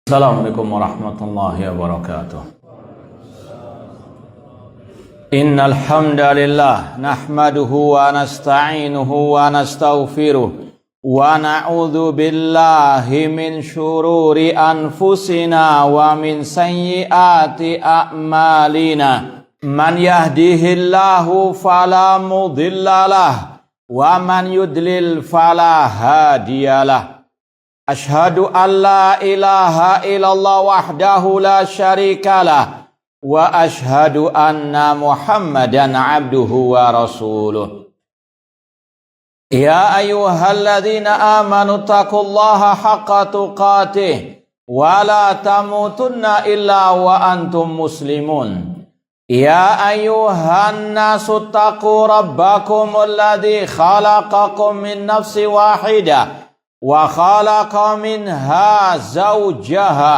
Assalamualaikum warahmatullahi wabarakatuh. Innal hamdalillah nahmaduhu wa nasta'inuhu wa nastaghfiruh wa na'udzu billahi min syururi anfusina wa min sayyiati a'malina. Man yahdihillahu fala mudhillalah wa man yudlil fala hadiyalah. Ashhadu an la ilaha illallah wahdahu la syarikalah wa ashhadu anna Muhammadan abduhu wa rasuluh. Ya ayyuhalladzina amanu taqullaha haqqa tuqatih wa la tamutunna illa wa antum muslimun. Ya ayyuhan nasu taqu rabbakum alladzi khalaqakum min nafsin wahidah wa khalaqa minha zawjaha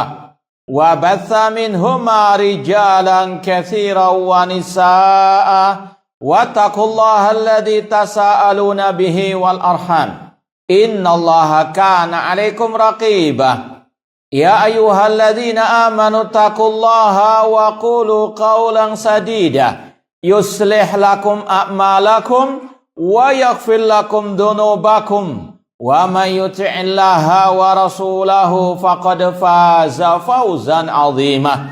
wa batha minhuma rijalan katsiran wa nisaa wattaqullaha alladzi tasaaluna bihi wal arham innallaha kana 'alaikum raqiba. Ya ayyuhalladzina amanu taqullaha wa qulu qawlan sadida yuslih lakum a'malakum wa yaghfir lakum dhunubakum wa may yuti'illaha wa rasulahu faqad faza fawzan 'azima.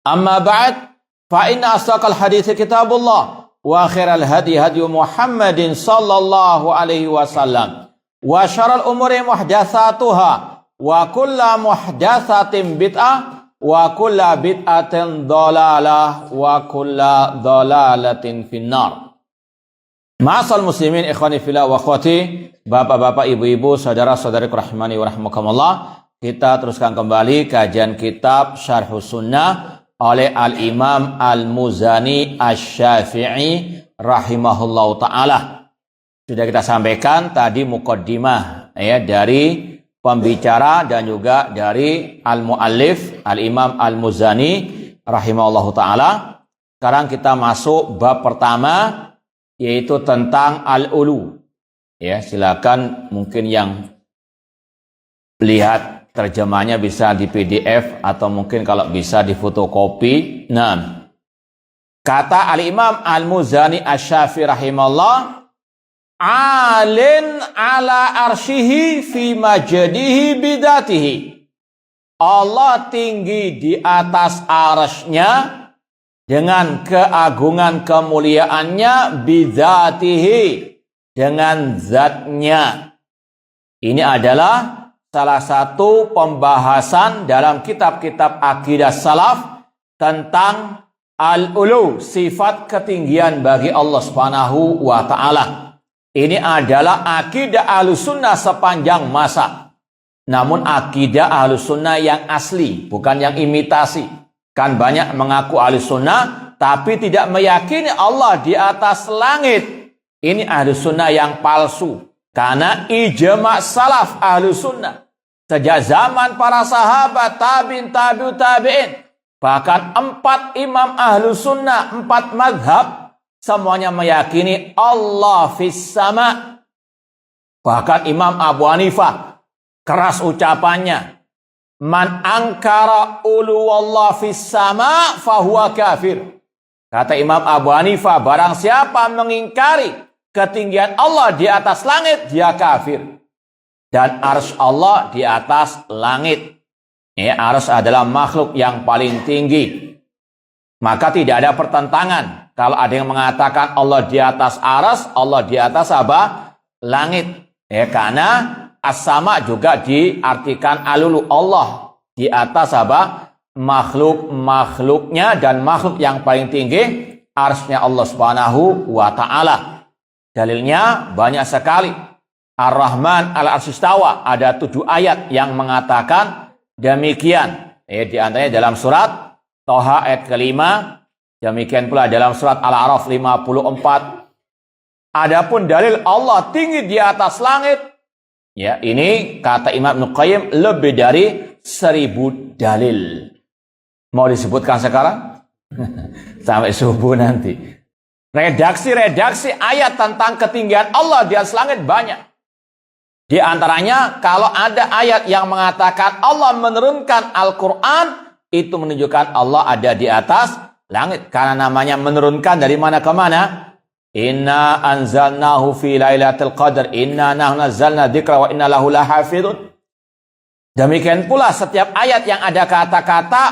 Amma ba'd, fa inna asdaqal hadithi kitabullah wa khairal hadi hadi Muhammadin sallallahu alaihi wasallam wa syarrul umuri muhdatsatuha wa kullu muhdatsatin bid'ah wa kullu bid'atin dhalalah wa kullu dhalalatin finnar. Ma'asal muslimin ikhwani fillah wa akhwati, bapak-bapak, ibu-ibu, saudara-saudari rahimani wa rahimakumullah. Kita teruskan kembali kajian kitab Syarhus Sunnah oleh Al-Imam Al-Muzani Asy-Syafi'i rahimahullahu taala. Sudah kita sampaikan tadi muqaddimah ya dari pembicara dan juga dari al-muallif Al-Imam Al-Muzani rahimahullahu taala. Sekarang kita masuk bab pertama, yaitu tentang al-ulu. Ya, silakan mungkin yang lihat terjemahnya bisa di PDF atau mungkin kalau bisa di fotokopi. Nah, kata al-Imam Al-Muzani Asy-Syafi'i rahimahullah, alin ala arsyihi fi majdihi bidatihi. Allah tinggi di atas arsy-Nya dengan keagungan kemuliaannya, bidzatihi, dengan zatnya. Ini adalah salah satu pembahasan dalam kitab-kitab akidah salaf tentang al-ulu, sifat ketinggian bagi Allah Subhanahu wa ta'ala. Ini adalah akidah Ahlussunnah sepanjang masa. Namun akidah Ahlussunnah yang asli, bukan yang imitasi. Kan banyak mengaku Ahlussunnah tapi tidak meyakini Allah di atas langit. Ini Ahlussunnah yang palsu. Karena ijma' salaf Ahlussunnah sejak zaman para sahabat, tabi'in, tabi'ut tabi'in, bahkan 4 imam Ahlussunnah, 4 madhab, semuanya meyakini Allah fis sama. Bahkan Imam Abu Hanifah keras ucapannya, man angkara ulu Allah fis sama fahuwa kafir. Kata Imam Abu Hanifah, barang siapa mengingkari ketinggian Allah di atas langit, dia kafir. Dan arsy Allah di atas langit. Ya, arsy adalah makhluk yang paling tinggi. Maka tidak ada pertentangan. Kalau ada yang mengatakan Allah di atas arsy, Allah di atas apa? Langit. Ya, karena as-sama juga diartikan alulu, Allah di atas apa? Makhluk-makhluknya, dan makhluk yang paling tinggi arsy-Nya Allah Subhanahu wa ta'ala. Dalilnya banyak sekali. Ar-Rahman al-Arsy istawa, ada 7 ayat yang mengatakan demikian. Di antaranya dalam surat Thaha ayat ke-5, demikian pula dalam surat Al-A'raf 54. Adapun dalil Allah tinggi di atas langit, ya, ini kata Imam Ibnu Qayyim lebih dari 1000 dalil. Mau disebutkan sekarang? Sampai subuh nanti. Redaksi-redaksi ayat tentang ketinggian Allah di atas langit banyak. Di antaranya kalau ada ayat yang mengatakan Allah menurunkan Al-Quran, itu menunjukkan Allah ada di atas langit. Karena namanya menurunkan dari mana ke mana? Inna anzalnahu fi lailatul qadar, inna nahnu nazzalna dzikra wa inna lahu lahafidun. Demikian pula setiap ayat yang ada kata-kata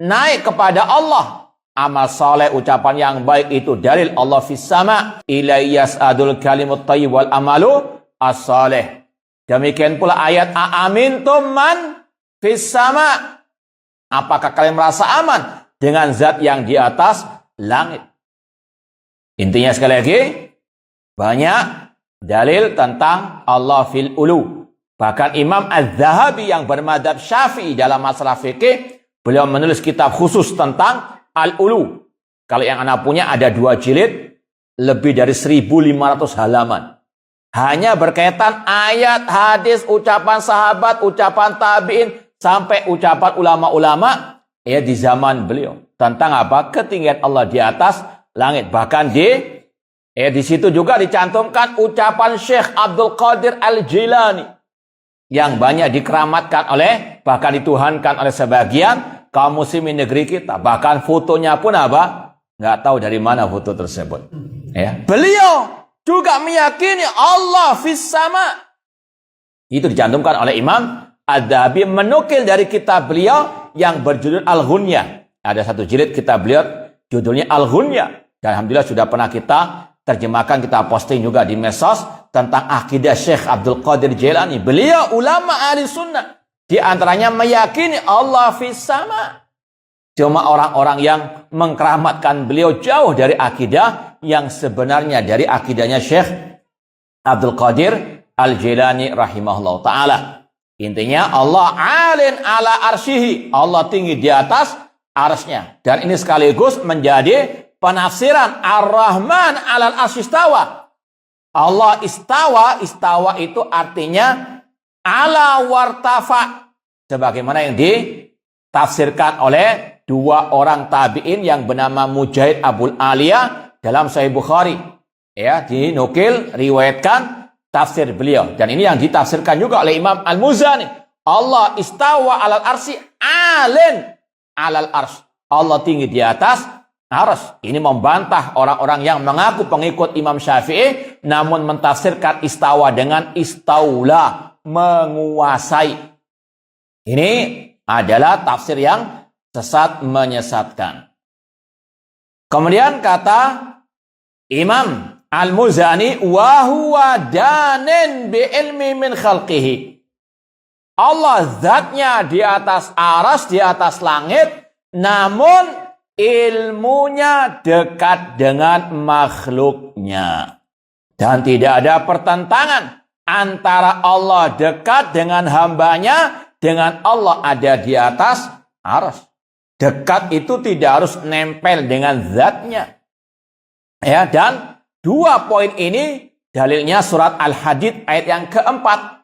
naik kepada Allah, amal soleh, ucapan yang baik, itu dalil Allah fis sama, ilaiyas adul kalimut thayyib wal amalu as-salih. Demikian pula ayat aamintum man fis sama. Apakah kalian merasa aman dengan zat yang di atas langit? Intinya sekali lagi, banyak dalil tentang Allah fil ulu. Bahkan Imam Az-Zahabi yang bermadzhab Syafi'i dalam masalah fikih, beliau menulis kitab khusus tentang al-ulu. Kalau yang Anda punya ada 2 jilid, lebih dari 1.500 halaman. Hanya berkaitan ayat, hadis, ucapan sahabat, ucapan tabi'in, sampai ucapan ulama-ulama ya di zaman beliau. Tentang apa? Ketinggian Allah di atas langit. Bahkan di situ juga dicantumkan ucapan Syekh Abdul Qadir Al-Jilani yang banyak dikeramatkan oleh, bahkan dituhankan oleh sebagian kaum muslimin negeri kita. Bahkan fotonya pun apa? Nggak tahu dari mana foto tersebut. Ya. Beliau juga meyakini Allah fis sama. Itu dicantumkan oleh Imam Az-Zahabi menukil dari kitab beliau yang berjudul Al-Ghunyah. Ada 1 jilid kitab beliau judulnya Al-Ghunyah. Dan alhamdulillah sudah pernah kita terjemahkan, kita posting juga di medsos tentang akidah Syekh Abdul Qadir Jilani. Beliau ulama ahli sunnah. Di antaranya meyakini Allah fis sama. Cuma orang-orang yang mengkeramatkan beliau jauh dari akidah yang sebenarnya, dari akidahnya Syekh Abdul Qadir Al-Jilani rahimahullah ta'ala. Intinya Allah alin ala arsyihi, Allah tinggi di atas arsy-Nya. Dan ini sekaligus menjadi penafsiran Ar-Rahman alal arsy istawa. Allah istawa itu artinya ala wartafa. Sebagaimana yang ditafsirkan oleh 2 orang tabi'in yang bernama Mujahid Abul Aliyah dalam Sahih Bukhari. Ya, dinukil, riwayatkan tafsir beliau. Dan ini yang ditafsirkan juga oleh Imam Al-Muzani. Allah istawa alal arsy alin alal arsy. Allah tinggi di atas arsy. Ini membantah orang-orang yang mengaku pengikut Imam Syafi'i namun mentafsirkan istawa dengan istaula, menguasai. Ini adalah tafsir yang sesat, menyesatkan. Kemudian kata Imam Al-Muzani, wa huwa danin bi ilmi min khalqihi. Allah zatnya di atas aras, di atas langit, namun ilmunya dekat dengan makhluknya. Dan tidak ada pertentangan antara Allah dekat dengan hambanya dengan Allah ada di atas aras. Dekat itu tidak harus nempel dengan zatnya. Ya, dan 2 poin ini dalilnya surat Al-Hadid ayat yang keempat.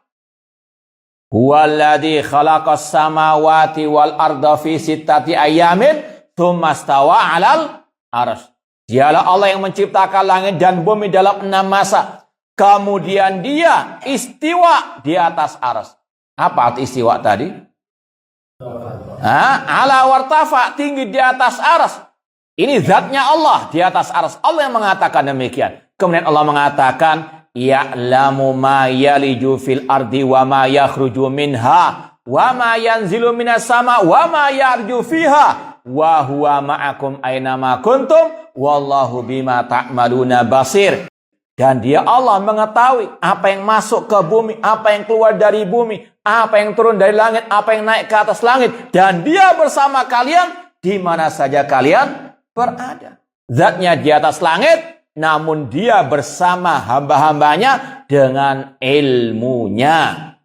Huwallazi khalaqas samawati wal arda fi sittati ayamin tsumma stawa 'alal arsy. Dialah Allah yang menciptakan langit dan bumi dalam 6 masa. Kemudian dia istiwa di atas arsy. Apa arti istiwa tadi? Ala wartafa, tinggi di atas arsy. Ini zatnya Allah di atas arsy. Allah yang mengatakan demikian. Kemudian Allah mengatakan, ya'lamu ma yaliju fil ardi wa ma yakhruju minha wa ma yanzilu minas sama wa ma yarju fiha wa huwa ma'akum aina ma kuntum wallahu bima ta'maluna basir. Dan dia Allah mengetahui apa yang masuk ke bumi, apa yang keluar dari bumi, apa yang turun dari langit, apa yang naik ke atas langit. Dan dia bersama kalian di mana saja kalian berada. Zatnya di atas langit, namun dia bersama hamba-hambanya dengan ilmunya.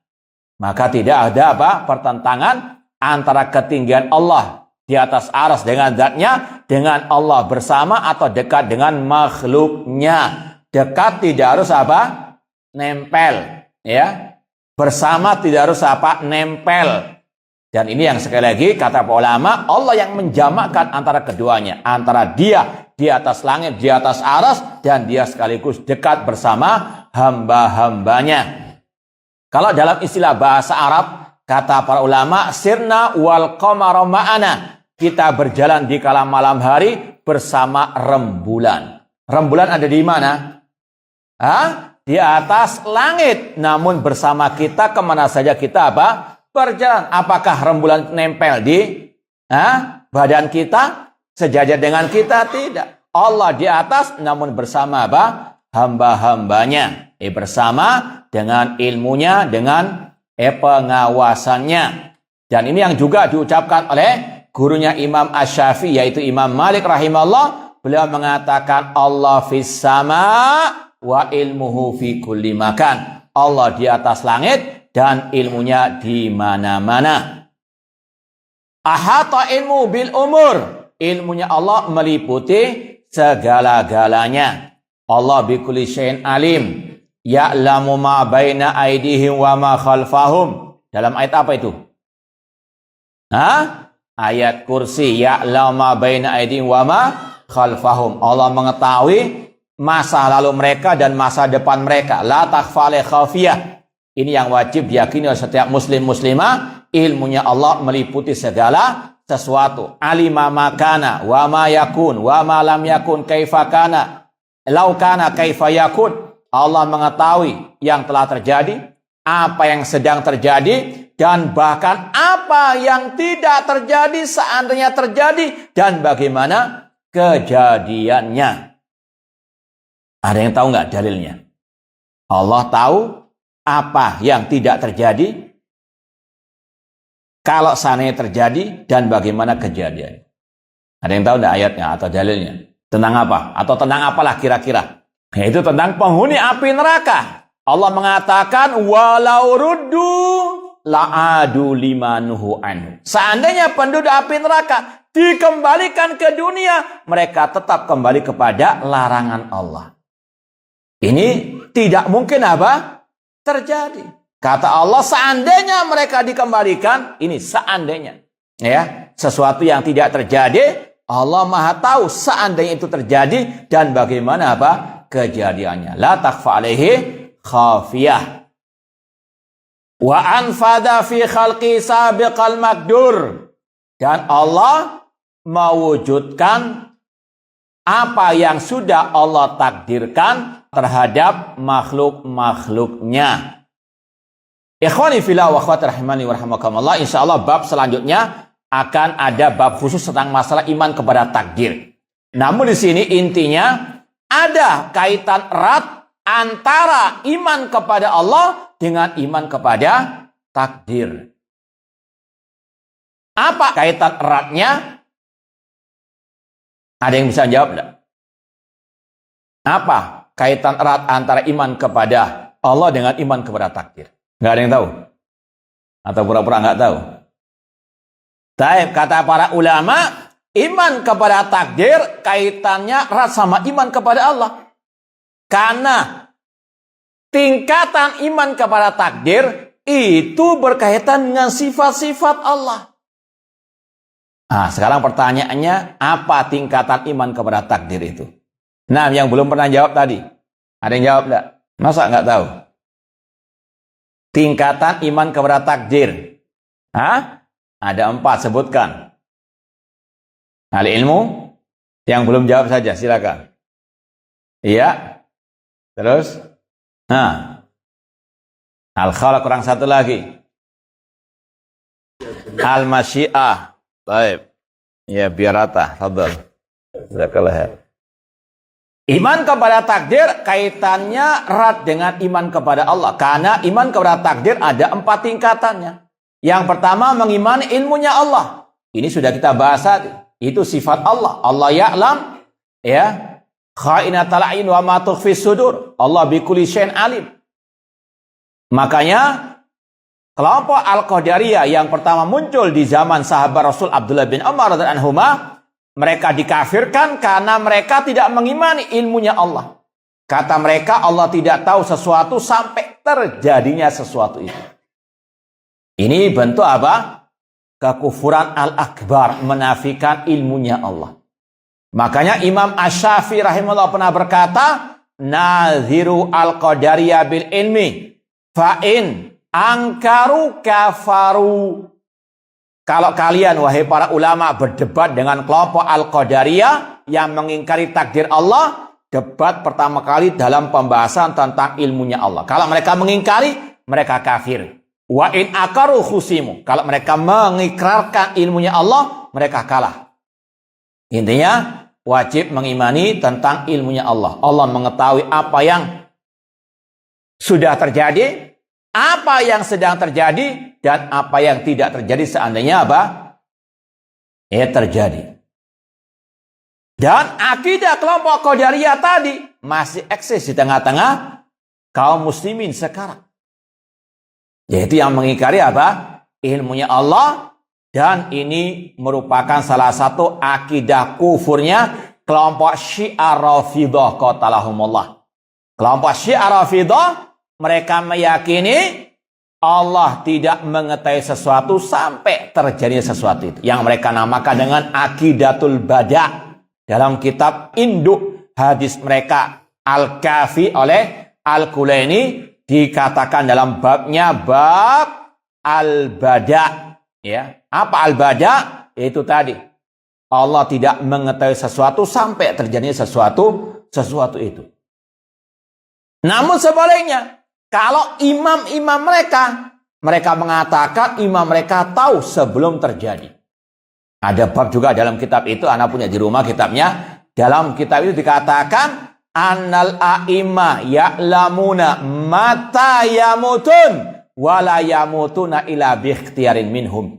Maka tidak ada pertentangan antara ketinggian Allah di atas arsy dengan zatnya, dengan Allah bersama atau dekat dengan makhluknya. Dekat tidak harus nempel, ya. Bersama tidak harus nempel. Dan ini yang sekali lagi kata para ulama, Allah yang menjamakkan antara keduanya, antara dia di atas langit, di atas arsy, dan dia sekaligus dekat bersama hamba-hambanya. Kalau dalam istilah bahasa Arab, kata para ulama, sirna wal qamara ma'ana. Kita berjalan di kala malam hari bersama rembulan. Rembulan ada di mana? Di atas langit. Namun bersama kita kemana saja kita berjalan. Apakah rembulan nempel di badan kita? Sejajar dengan kita? Tidak. Allah di atas namun bersama hamba-hambanya. Bersama dengan ilmunya, dengan pengawasannya. Dan ini yang juga diucapkan oleh gurunya Imam Asy-Syafi'i, yaitu Imam Malik rahimahullah. Beliau mengatakan Allah fis sama wa ilmuhu fi kulli makan. Allah di atas langit dan ilmunya di mana-mana. Ahata ilmu bil umur. Ilmunya Allah meliputi segala-galanya. Allah bi kulli syai'in alim. Ya'lamu ma baina aydihim wa ma khalfahum. Dalam ayat apa itu? Ayat kursi. Ya'lamu ma baina aydihim wa ma khalfahum. Allah mengetahui masa lalu mereka dan masa depan mereka. La takhfa alaihi khafiyah. Ini yang wajib diyakini oleh setiap muslim muslimah. Ilmunya Allah meliputi segala sesuatu. Alima makana wa ma yakun wa ma lam yakun kaifa kana law kana kaifa yakun. Allah mengetahui yang telah terjadi, apa yang sedang terjadi, dan bahkan apa yang tidak terjadi seandainya terjadi, dan bagaimana kejadiannya. Ada yang tahu nggak dalilnya? Allah tahu apa yang tidak terjadi, kalau seandainya terjadi, dan bagaimana kejadian. Ada yang tahu nggak ayatnya atau dalilnya? Tentang apa? Atau tentang apalah kira-kira? Yaitu tentang penghuni api neraka. Allah mengatakan walau ruddu la'adu limanuhu anhu. Seandainya penduduk api neraka dikembalikan ke dunia, mereka tetap kembali kepada larangan Allah. Ini tidak mungkin terjadi. Kata Allah, seandainya mereka dikembalikan, ini seandainya. Ya, sesuatu yang tidak terjadi, Allah Maha tahu seandainya itu terjadi dan bagaimana kejadiannya. La takhfa alaihi khafiyah. Wa anfada fi khalqi sabiqal makdur. Dan Allah mewujudkan apa yang sudah Allah takdirkan terhadap makhluk-makhluknya. Ikhwani fillah wa akhwati rahimani wa rahimakumullah. Insyaallah bab selanjutnya akan ada bab khusus tentang masalah iman kepada takdir. Namun di sini intinya ada kaitan erat antara iman kepada Allah dengan iman kepada takdir. Apa kaitan eratnya? Ada yang bisa jawab enggak? Apa kaitan erat antara iman kepada Allah dengan iman kepada takdir? Enggak ada yang tahu? Atau pura-pura enggak tahu? Taib, kata para ulama, iman kepada takdir kaitannya erat sama iman kepada Allah. Karena tingkatan iman kepada takdir itu berkaitan dengan sifat-sifat Allah. Nah, sekarang pertanyaannya, apa tingkatan iman kepada takdir itu? Nah, yang belum pernah jawab tadi. Ada yang jawab enggak? Masa enggak tahu? Tingkatan iman kepada takdir. Ada 4, sebutkan. Ahli ilmu yang belum jawab saja, silakan. Iya. Terus? Al-khalaq, kurang satu lagi. Al-masyiah. Baik. Ya, biar rata. Fadhal. Jazakallah. Iman kepada takdir kaitannya erat dengan iman kepada Allah. Karena iman kepada takdir ada 4 tingkatannya. Yang pertama, mengimani ilmunya Allah. Ini sudah kita bahas tadi. Itu sifat Allah. Allah ya'lam, kha'inatal a'yun wa ma tukhfis sudur. Allah bi kulli syai'in alim. Makanya kelompok Al-Qadariyah yang pertama muncul di zaman sahabat Rasul Abdullah bin Umar radhiyallahu anhuma, mereka dikafirkan karena mereka tidak mengimani ilmunya Allah. Kata mereka, Allah tidak tahu sesuatu sampai terjadinya sesuatu itu. Ini bentuk apa? Kekufuran al-akbar, menafikan ilmunya Allah. Makanya Imam Asy-Syafi'i rahimahullah pernah berkata, Naziru al-qadariyah bil ilmi, fa'in angkaru kafaru. Kalau kalian, wahai para ulama, berdebat dengan kelompok Al-Qadariyah yang mengingkari takdir Allah, debat pertama kali dalam pembahasan tentang ilmunya Allah. Kalau mereka mengingkari, mereka kafir. Wa in akaru khusimu. Kalau mereka mengikrarkan ilmunya Allah, mereka kalah. Intinya, wajib mengimani tentang ilmunya Allah. Allah mengetahui apa yang sudah terjadi, apa yang sedang terjadi, dan apa yang tidak terjadi seandainya apa? Terjadi. Dan akidah kelompok Qadariyah tadi masih eksis di tengah-tengah kaum muslimin sekarang. Yaitu yang mengingkari apa? Ilmunya Allah. Dan ini merupakan salah satu akidah kufurnya kelompok Syiah Rafidhah qatalahumullah. Kelompok Syiah Rafidhah, mereka meyakini Allah tidak mengetahui sesuatu sampai terjadi sesuatu itu. Yang mereka namakan dengan akidatul bada'. Dalam kitab induk hadis mereka Al-Kafi oleh Al-Kulaini dikatakan dalam babnya bab al-bada'. Ya, apa al-bada'? Itu tadi. Allah tidak mengetahui sesuatu sampai terjadi sesuatu itu. Namun sebaliknya, kalau imam-imam mereka mengatakan imam mereka tahu sebelum terjadi. Ada bab juga dalam kitab itu, anak punya di rumah kitabnya. Dalam kitab itu dikatakan annal a'imma ya'lamuna mata yamutun wala yamutuna ila biikhtiyarin minhum.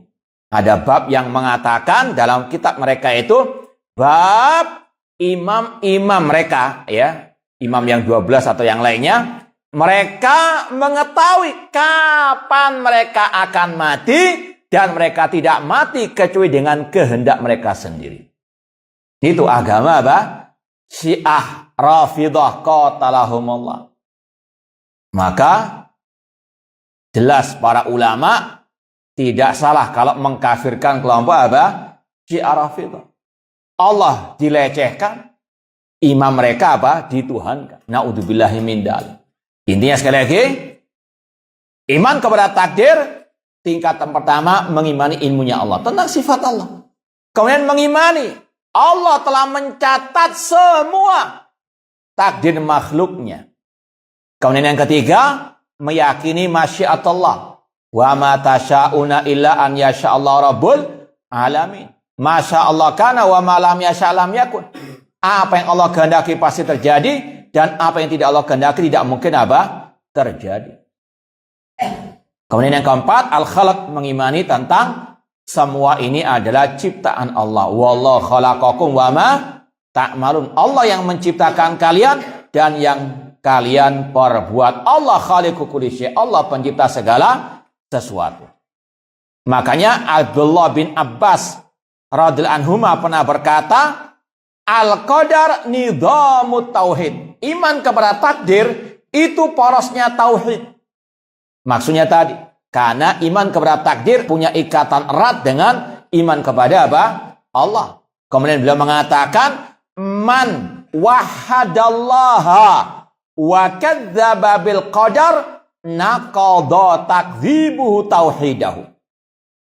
Ada bab yang mengatakan dalam kitab mereka itu bab imam-imam mereka, ya, imam yang 12 atau yang lainnya, mereka mengetahui kapan mereka akan mati dan mereka tidak mati kecuali dengan kehendak mereka sendiri. Itu agama apa? Syiah Rafidhah qatalahumullah. Maka jelas para ulama tidak salah kalau mengkafirkan kelompok apa? Syiah Rafidhah. Allah dilecehkan, imam mereka apa? Dituhankan. Na'udzubillahi min dzalik. Intinya sekali lagi, iman kepada takdir tingkatan pertama mengimani ilmunya Allah tentang sifat Allah. Kemudian mengimani Allah telah mencatat semua takdir makhluknya. Kemudian yang ketiga, meyakini masyiatullah. Wa ma tasya'una illa an yasha'allahu rabbul alamin. Masya Allah kana wa ma lam yasha' lam yakun. Apa yang Allah kehendaki pasti terjadi, dan apa yang tidak Allah kehendaki tidak mungkin apa? Terjadi. Kemudian yang keempat, al-khalq, mengimani tentang semua ini adalah ciptaan Allah. Wallahu khalaqakum wa ma ta'malun. Allah yang menciptakan kalian dan yang kalian perbuat. Allah khaliqu kulli syai'. Allah pencipta segala sesuatu. Makanya Abdullah bin Abbas radhiyallahu anhuma pernah berkata, al-qadar nidhamut tauhid. Iman kepada takdir itu porosnya tauhid. Maksudnya tadi, karena iman kepada takdir punya ikatan erat dengan iman kepada apa? Allah. Kemudian beliau mengatakan, man wahadallaha wa kadzdzaba bil qadar naqadha takdzibuhu tauhidahu.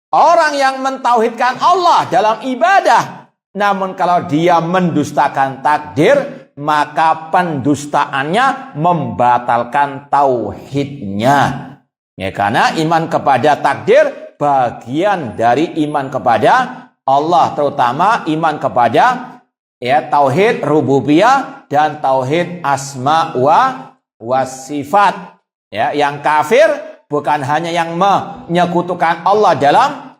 Orang yang mentauhidkan Allah dalam ibadah, namun kalau dia mendustakan takdir, maka pendustaannya membatalkan tauhidnya. Ya, karena iman kepada takdir bagian dari iman kepada Allah, terutama iman kepada tauhid rububiyah dan tauhid asma wa sifat. Ya, yang kafir bukan hanya yang menyekutukan Allah dalam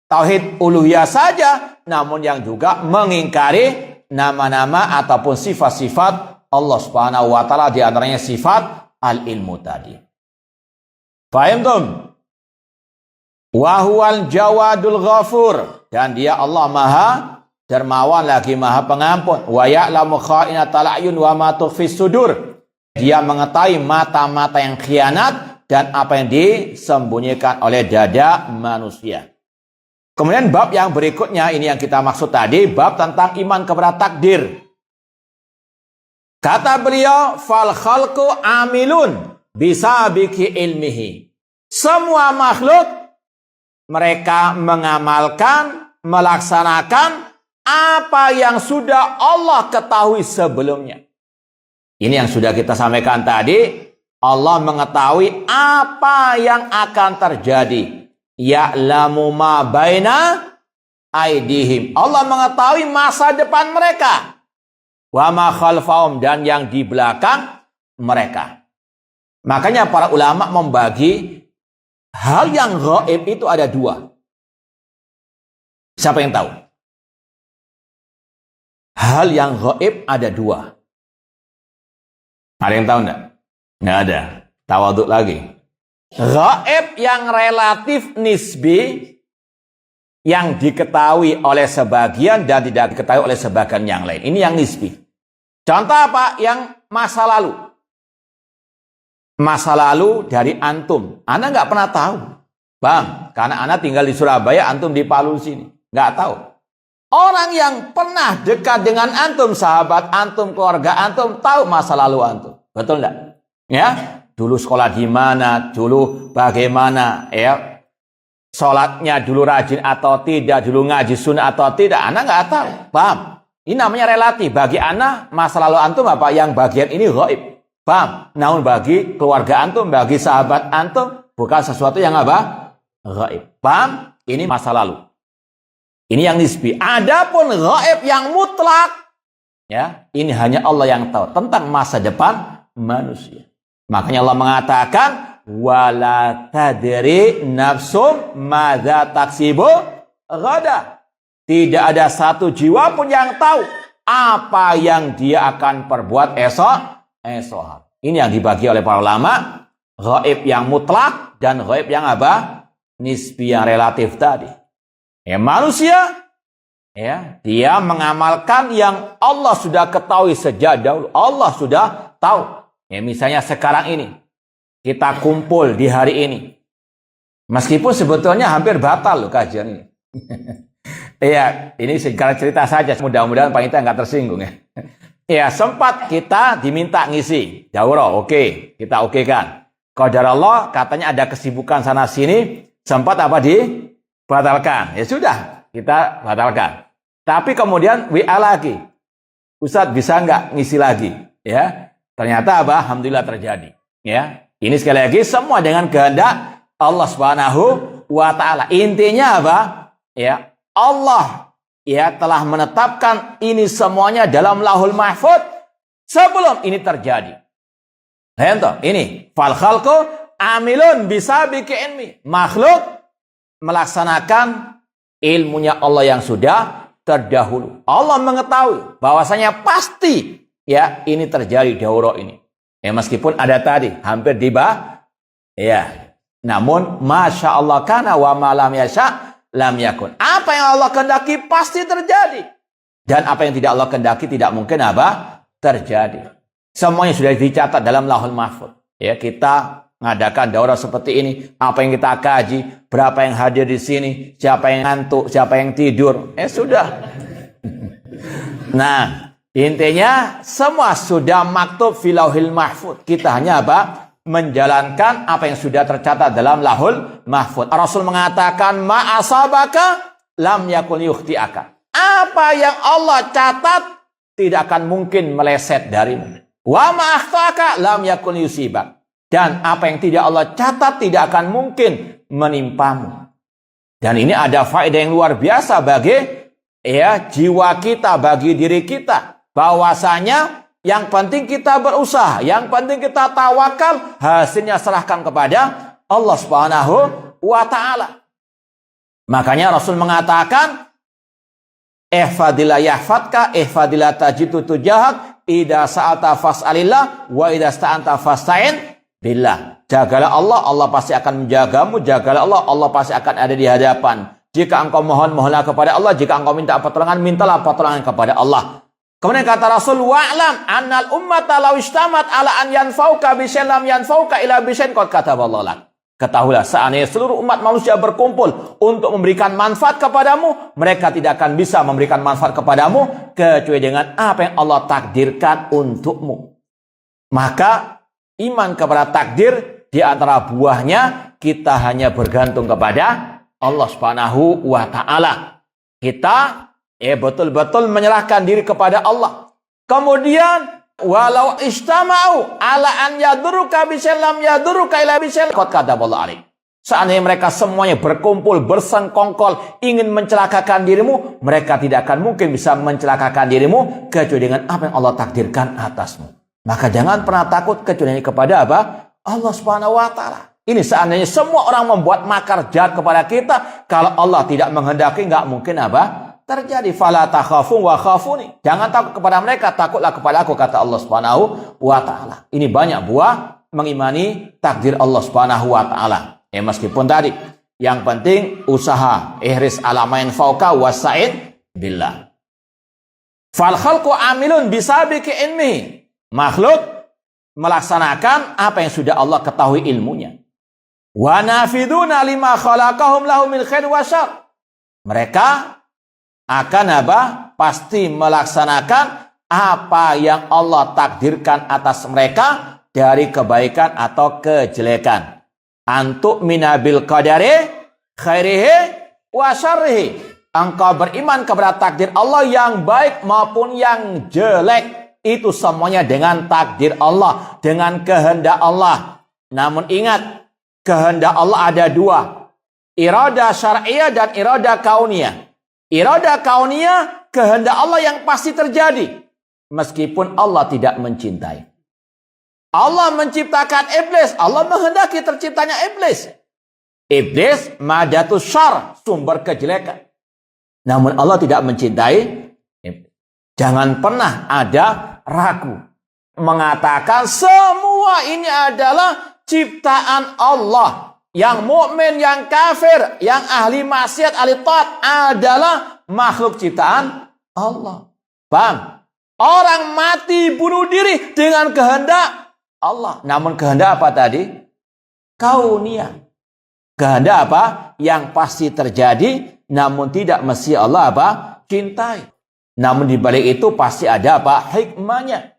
tauhid uluhiyah saja, namun yang juga mengingkari nama-nama ataupun sifat-sifat Allah Subhanahu wa taala, di antaranya sifat al-ilmu tadi. Paham tum? Wa huwal jawadul ghafur, dan dia Allah Maha dermawan lagi Maha pengampun. Wa ya'lamu kha'inatal a'yun wa ma tukhfis sudur. Dia mengetahui mata-mata yang khianat dan apa yang disembunyikan oleh dada manusia. Kemudian bab yang berikutnya, ini yang kita maksud tadi, bab tentang iman kepada takdir. Kata beliau, fal khalqu amilun bisa biki ilmihi. Semua makhluk mereka mengamalkan, melaksanakan apa yang sudah Allah ketahui sebelumnya. Ini yang sudah kita sampaikan tadi. Allah mengetahui apa yang akan terjadi. Ya'lamu ma baina aidihim. Allah mengetahui masa depan mereka. Wa ma khalfahum, dan yang di belakang mereka. Makanya para ulama membagi hal yang gaib itu ada dua. Siapa yang tahu? Hal yang gaib ada dua. Ada yang tahu enggak? Nggak ada. Tawaduk lagi. Gaib yang relatif nisbi, yang diketahui oleh sebagian dan tidak diketahui oleh sebagian yang lain. Ini yang nisbi. Contoh apa? Yang masa lalu. Masa lalu dari antum. Ana nggak pernah tahu. Bang, karena ana tinggal di Surabaya, antum di Palu sini. Nggak tahu. Orang yang pernah dekat dengan antum, sahabat antum, keluarga antum, tahu masa lalu antum. Betul enggak? Ya, dulu sekolah di mana, dulu bagaimana, ya. Sholatnya dulu rajin atau tidak, dulu ngaji sunnah atau tidak, ana nggak tahu. Paham? Ini namanya relatif. Bagi ana, masa lalu antum apa? Yang bagian ini gaib. Paham? Namun bagi keluarga antum, bagi sahabat antum, bukan sesuatu yang apa? Gaib. Paham? Ini masa lalu. Ini yang nisbi. Adapun gaib yang mutlak, ya, ini hanya Allah yang tahu tentang masa depan manusia. Makanya Allah mengatakan, wala tadri nafsum madza taksibu ghada. Tidak ada satu jiwa pun yang tahu apa yang dia akan perbuat esok hari. Ini yang dibagi oleh para ulama, gaib yang mutlak dan gaib yang apa? Nisbi, yang relatif tadi. Ya, manusia, ya, dia mengamalkan yang Allah sudah ketahui sejak dahulu. Allah sudah tahu. Ya, misalnya sekarang ini kita kumpul di hari ini, meskipun sebetulnya hampir batal loh kajian ini. Ya, ini sekarang cerita saja. Mudah-mudahan panitia nggak tersinggung ya. Ya, sempat kita diminta ngisi daurah, oke, kita okekan. Qadarullah, katanya ada kesibukan sana sini, sempat apa dibatalkan. Ya sudah, kita batalkan. Tapi kemudian WA lagi, Ustadz bisa nggak ngisi lagi? Ya, ternyata apa? Alhamdulillah terjadi. Ya, ini sekali lagi semua dengan kehendak Allah Subhanahu wa Ta'ala. Intinya apa? Ya, Allah, ya, telah menetapkan ini semuanya dalam Lauhul Mahfuz sebelum ini terjadi. Hento, ini fal khalqu amilun bisabiqi ilmi. Makhluk melaksanakan ilmunya Allah yang sudah terdahulu. Allah mengetahui bahwasanya pasti, ya, ini terjadi daurah ini. Ya, meskipun ada tadi hampir dibah, ya. Namun masya Allah kana wa ma lam yasha lam yakun. Apa yang Allah kehendaki pasti terjadi. Dan apa yang tidak Allah kehendaki tidak mungkin apa? Terjadi. Semuanya sudah dicatat dalam Lauhul Mahfuz. Ya, kita ngadakan daurah seperti ini, apa yang kita kaji, berapa yang hadir di sini, siapa yang ngantuk, siapa yang tidur. Sudah. Nah, intinya semua sudah maktub fi Lauhil Mahfuz. Kita hanya apa? Menjalankan apa yang sudah tercatat dalam Lauhul Mahfuz. Rasul mengatakan, ma asabaka lam yakun yukhti'aka. Apa yang Allah catat tidak akan mungkin meleset darimu. Wa ma akhta'aka lam yakun yusibak. Dan apa yang tidak Allah catat tidak akan mungkin menimpamu. Dan ini ada faedah yang luar biasa bagi, ya, jiwa kita, bagi diri kita. Bahwasanya yang penting kita berusaha, yang penting kita tawakal, hasilnya serahkan kepada Allah Subhanahu wa Ta'ala. Makanya Rasul mengatakan, ihfadillah yahfadka, ihfadillah tajidu tujahak, idza sa'alta fas'alillah, wa idza sta'anta fasta'in billah. Jagalah Allah, Allah pasti akan menjagamu. Jagalah Allah, Allah pasti akan ada di hadapan. Jika engkau mohon, mohonlah kepada Allah. Jika engkau minta pertolongan, mintalah pertolongan kepada Allah. Kemudian kata Rasul, wa'lam annal ummata law istamat ala an yanfauka bisyai'in lam yanfauka ila bisyai'in qad kataballahu lak. Ketahuilah, seandainya seluruh umat manusia berkumpul untuk memberikan manfaat kepadamu, mereka tidak akan bisa memberikan manfaat kepadamu kecuali dengan apa yang Allah takdirkan untukmu. Maka iman kepada takdir di antara buahnya kita hanya bergantung kepada Allah Subhanahu wa taala. Kita betul-betul menyerahkan diri kepada Allah. Kemudian walau istama'u ala an yadurruka bisallam yadurruka ila bisal qad kataballahu alaik. Seandainya mereka semuanya berkumpul bersengkongkol ingin mencelakakan dirimu, mereka tidak akan mungkin bisa mencelakakan dirimu kecuali dengan apa yang Allah takdirkan atasmu. Maka jangan pernah takut kecuali kepada apa? Allah Subhanahu wa taala. Ini seandainya semua orang membuat makar jahat kepada kita, kalau Allah tidak menghendaki nggak mungkin apa? Terjadi. Fala takhafu wa khafuni. Jangan takut kepada mereka, takutlah kepada aku, kata Allah Subhanahu wa taala. Ini banyak buah mengimani takdir Allah Subhanahu wa taala. Meskipun tadi yang penting usaha ihris ala main fauka wasa'id billah. Fal khalqu amilun bisabiqi ilmi. Makhluk melaksanakan apa yang sudah Allah ketahui ilmunya. Wa nafiduna lima khalaqahum lahu min khair wa syarr. Mereka akan apa? Pasti melaksanakan apa yang Allah takdirkan atas mereka dari kebaikan atau kejelekan. Antuk minabil qadari khairihi wa syarrihi. Engkau beriman kepada takdir Allah yang baik maupun yang jelek. Itu semuanya dengan takdir Allah, dengan kehendak Allah. Namun ingat, kehendak Allah ada dua. Irada syar'iyah dan irada kauniyah. Irada kauniyah, kehendak Allah yang pasti terjadi. Meskipun Allah tidak mencintai. Allah menciptakan iblis. Allah menghendaki terciptanya iblis. Iblis madatus syar, sumber kejelekan. Namun Allah tidak mencintai. Jangan pernah ada ragu. Mengatakan semua ini adalah ciptaan Allah. Yang mukmin, yang kafir, yang ahli maksiat, ahli taat adalah makhluk ciptaan Allah. Paham? Orang mati bunuh diri dengan kehendak Allah. Namun kehendak apa tadi? Kauniyah. Kehendak apa? Yang pasti terjadi, namun tidak mesti Allah apa? Cintai. Namun di balik itu pasti ada apa? Hikmahnya.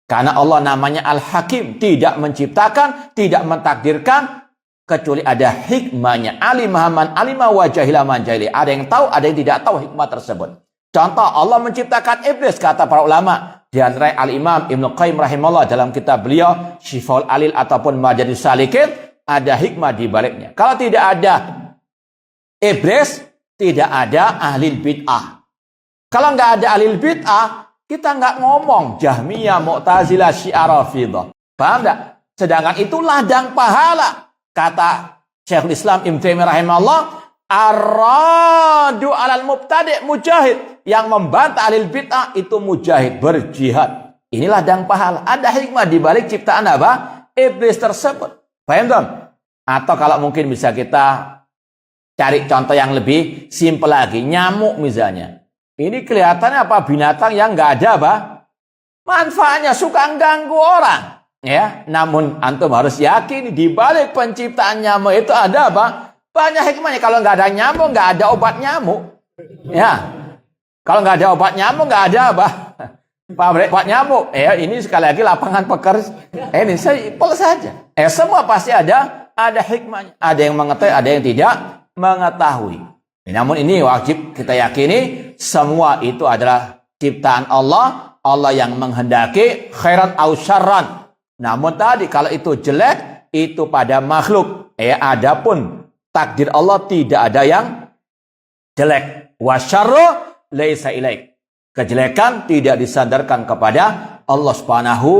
Karena Allah namanya Al-Hakim. Tidak menciptakan, tidak mentakdirkan, kecuali ada hikmahnya. Alimahaman alima wa jahilaman jahili. Ada yang tahu, ada yang tidak tahu hikmah tersebut. Contoh, Allah menciptakan iblis, kata para ulama. Di antara Al-Imam Ibnu Qayyim rahimahullah dalam kitab beliau, Syifaul Alil ataupun Madarijus Salikin, ada hikmah di baliknya. Kalau tidak ada iblis, tidak ada ahli bid'ah. Kalau nggak ada ahli bid'ah, kita nggak ngomong Jahmiyah, Mu'tazilah, Syiah, Rafidah. Paham nggak? Sedangkan itu ladang pahala. Kata Syekhul Islam Ibnu Taimiyah rahimahullah, ar-radu 'alal mubtadi' mujahid. Yang membantah ahli bid'ah itu mujahid, berjihad. Ini ladang pahala. Ada hikmah di balik ciptaan apa? Iblis tersebut. Paham dong? Atau kalau mungkin bisa kita cari contoh yang lebih simpel lagi. Nyamuk misalnya. Ini kelihatannya apa? Binatang yang nggak ada apa? Manfaatnya, suka ganggu orang. Ya, namun antum harus yakin di balik penciptaan nyamuk itu ada apa? Banyak hikmahnya. Kalau nggak ada nyamuk, nggak ada obat nyamuk. Ya, kalau nggak ada obat nyamuk, nggak ada apa? Pabrik obat nyamuk. Ini sekali lagi lapangan pekerjaan. Ini simpel saja. Semua pasti ada hikmahnya. Ada yang mengetahui, ada yang tidak mengetahui. Namun ini wajib kita yakini semua itu adalah ciptaan Allah. Allah yang menghendaki khairan au syarran. Namun tadi kalau itu jelek, itu pada makhluk. Adapun takdir Allah tidak ada yang jelek. Wa syarru laisa ilaik. Kejelekan tidak disandarkan kepada Allah Subhanahu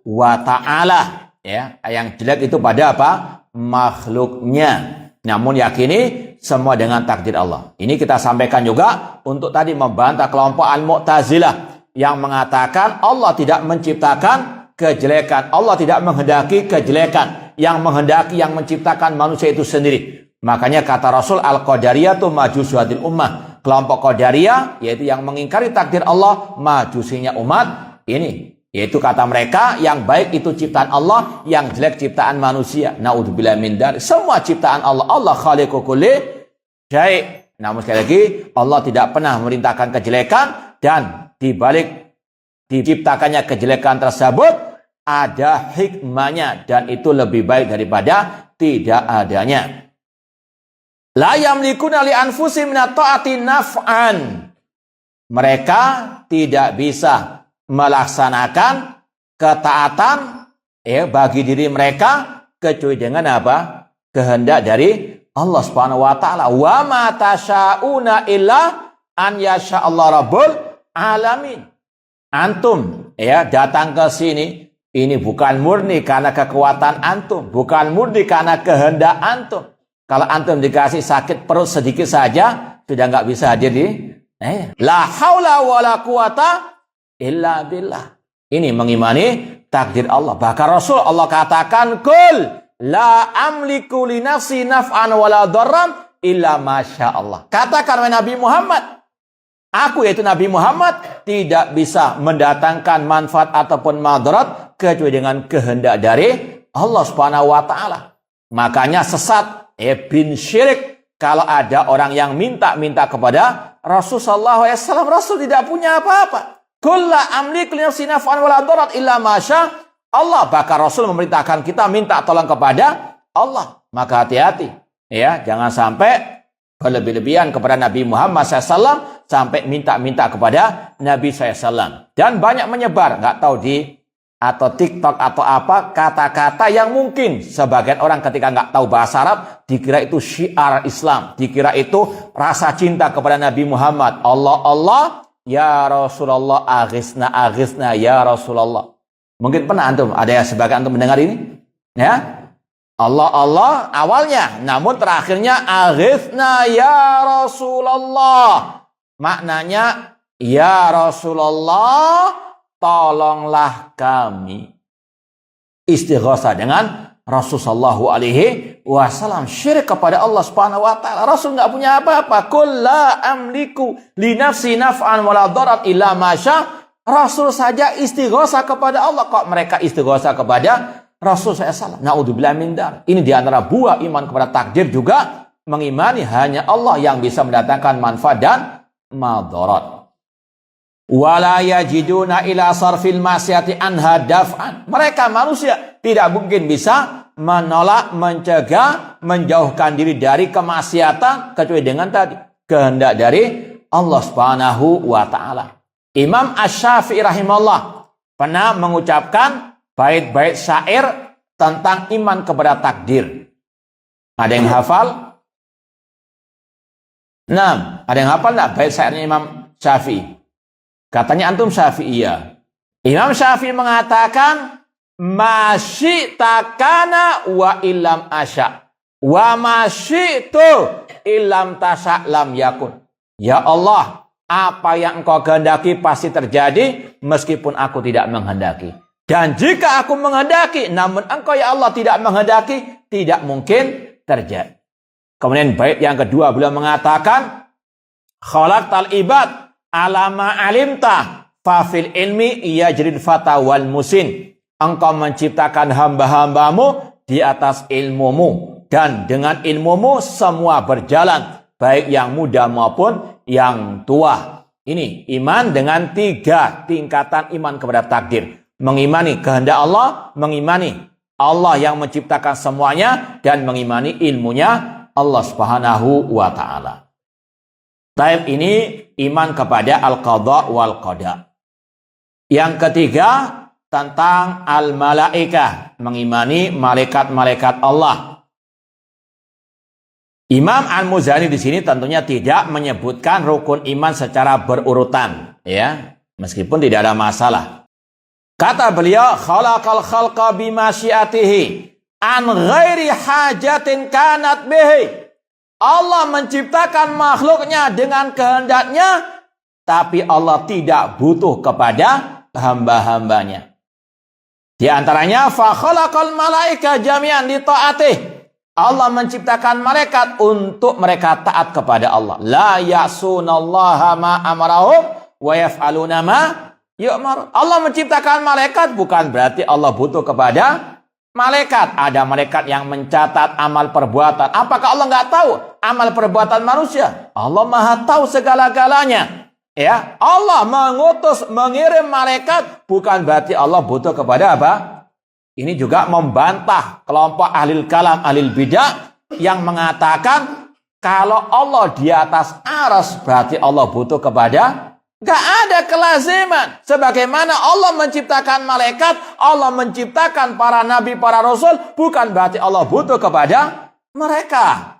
wa taala. Yang jelek itu pada apa? Makhluknya. Namun yakini semua dengan takdir Allah. Ini kita sampaikan juga untuk tadi membantah kelompok Al-Mu'tazilah yang mengatakan Allah tidak menciptakan kejelekan. Allah tidak menghendaki kejelekan. Yang menghendaki, yang menciptakan manusia itu sendiri. Makanya kata Rasul, Al-Qadariyah itu majusu hadil ummah. Kelompok Qadariyah, yaitu yang mengingkari takdir Allah, majusinya umat ini. Yaitu kata mereka, yang baik itu ciptaan Allah, yang jelek ciptaan manusia. Na'udzubillah min dzalik. Semua ciptaan Allah. Allah khaliqu kulli syai'. Namun sekali lagi, Allah tidak pernah memerintahkan kejelekan, dan di balik diciptakannya kejelekan tersebut ada hikmahnya, dan itu lebih baik daripada tidak adanya. La yamlikuna li anfusihim minat ta'ati naf'an. Mereka tidak bisa melaksanakan ketaatan bagi diri mereka kecuali dengan apa? Kehendak dari Allah Subhanahu wa taala. Wa ma tasya'una illa an yasha Allah rabbul alamin. Antum datang ke sini, ini bukan murni karena kekuatan antum, bukan murni karena kehendak antum. Kalau antum dikasih sakit perut sedikit saja, sudah nggak bisa hadir di la haula wala quwata illa billah. Ini mengimani takdir Allah. Bahkan Rasul Allah katakan, "Qul la amliku li nafsi naf'an wala darran illa masya Allah." Katakan wahai Nabi Muhammad, aku yaitu Nabi Muhammad tidak bisa mendatangkan manfaat ataupun madarat kecuali dengan kehendak dari Allah Subhanahu wa taala. Makanya sesat bin syirik kalau ada orang yang minta kepada Rasul sallallahu alaihi wasallam. Rasul tidak punya apa-apa. Qul la amliku li nafsi naf'an wala darran illa masya Allah. Bahkan Rasul memerintahkan kita minta tolong kepada Allah. Maka hati-hati jangan sampai berlebih-lebihan kepada Nabi Muhammad SAW sampai minta-minta kepada Nabi SAW. Dan banyak menyebar, nggak tahu atau TikTok atau apa, kata-kata yang mungkin sebagian orang ketika nggak tahu bahasa Arab dikira itu syiar Islam, dikira itu rasa cinta kepada Nabi Muhammad. Allah ya Rasulullah, aghithna ya Rasulullah. Mungkin pernah antum, ada yang sebagian antum mendengar ini? Ya. Allah awalnya, namun terakhirnya aghithna ya Rasulullah. Maknanya, ya Rasulullah, tolonglah kami. Istighatsah dengan Rasulullah SAW. Syirik kepada Allah Subhanahu wa taala. Rasul enggak punya apa-apa. Qul la amliku li nafsi naf'an wala darat illa ma syaa. Rasul saja istighatsah kepada Allah. Kok mereka istighatsah kepada Rasul SAW? Na'udzubillah min dzalik. Ini diantara buah iman kepada takdir juga mengimani hanya Allah yang bisa mendatangkan manfaat dan madarat. Wala yajiduna ila sarfil masyati anha daf'an. Mereka manusia tidak mungkin bisa menolak, mencegah, menjauhkan diri dari kemaksiatan kecuali dengan tadi kehendak dari Allah Subhanahu wa taala. Imam Asy-Syafi'i rahimahullah pernah mengucapkan bait-bait syair tentang iman kepada takdir. Ada yang hafal? Nah, ada yang hafal enggak bait syairnya Imam Syafi'i? Katanya antum Syafi'iyah. Imam Syafi'i mengatakan, "Ma syi'ta kana wa illam asya. Wa ma syi'tu illam tasya lam yakun." Ya Allah, apa yang Engkau kehendaki pasti terjadi meskipun aku tidak menghendaki. Dan jika aku menghendaki, namun Engkau ya Allah tidak menghendaki, tidak mungkin terjadi. Kemudian bait yang kedua beliau mengatakan, "Khalaqtal ibad alama alimta fafil ilmi yajrid fata wal musin." Engkau menciptakan hamba-hambamu di atas ilmumu, dan dengan ilmumu semua berjalan, baik yang muda maupun yang tua. Ini iman dengan 3 tingkatan iman kepada takdir. Mengimani kehendak Allah, mengimani Allah yang menciptakan semuanya, dan mengimani ilmunya Allah Subhanahu wa ta'ala. Taib ini iman kepada al-qadha wal qada. Yang ketiga tentang al-malaikah, mengimani malaikat-malaikat Allah. Imam Al-Muzani di sini tentunya tidak menyebutkan rukun iman secara berurutan, meskipun tidak ada masalah. Kata beliau, khalaqal khalqa bimasyiatihi an ghairi hajatin kanat bihi. Allah menciptakan makhluknya dengan kehendaknya, tapi Allah tidak butuh kepada hamba-hambanya. Di antaranya, fa khalaqal malaika jami'an li ta'atih. Allah menciptakan malaikat untuk mereka taat kepada Allah. La ya'sunallaha ma amarahum wa yaf'aluna ma yu'mar. Allah menciptakan malaikat bukan berarti Allah butuh kepada malaikat. Ada malaikat yang mencatat amal perbuatan. Apakah Allah nggak tahu amal perbuatan manusia? Allah Maha tahu segala-galanya. Allah mengirim malaikat bukan berarti Allah butuh kepada apa? Ini juga membantah kelompok ahlil kalam, ahlil bidah yang mengatakan kalau Allah di atas aras berarti Allah butuh kepada. Gak ada kelaziman. Sebagaimana Allah menciptakan malaikat, Allah menciptakan para nabi, para rasul, bukan berarti Allah butuh kepada mereka.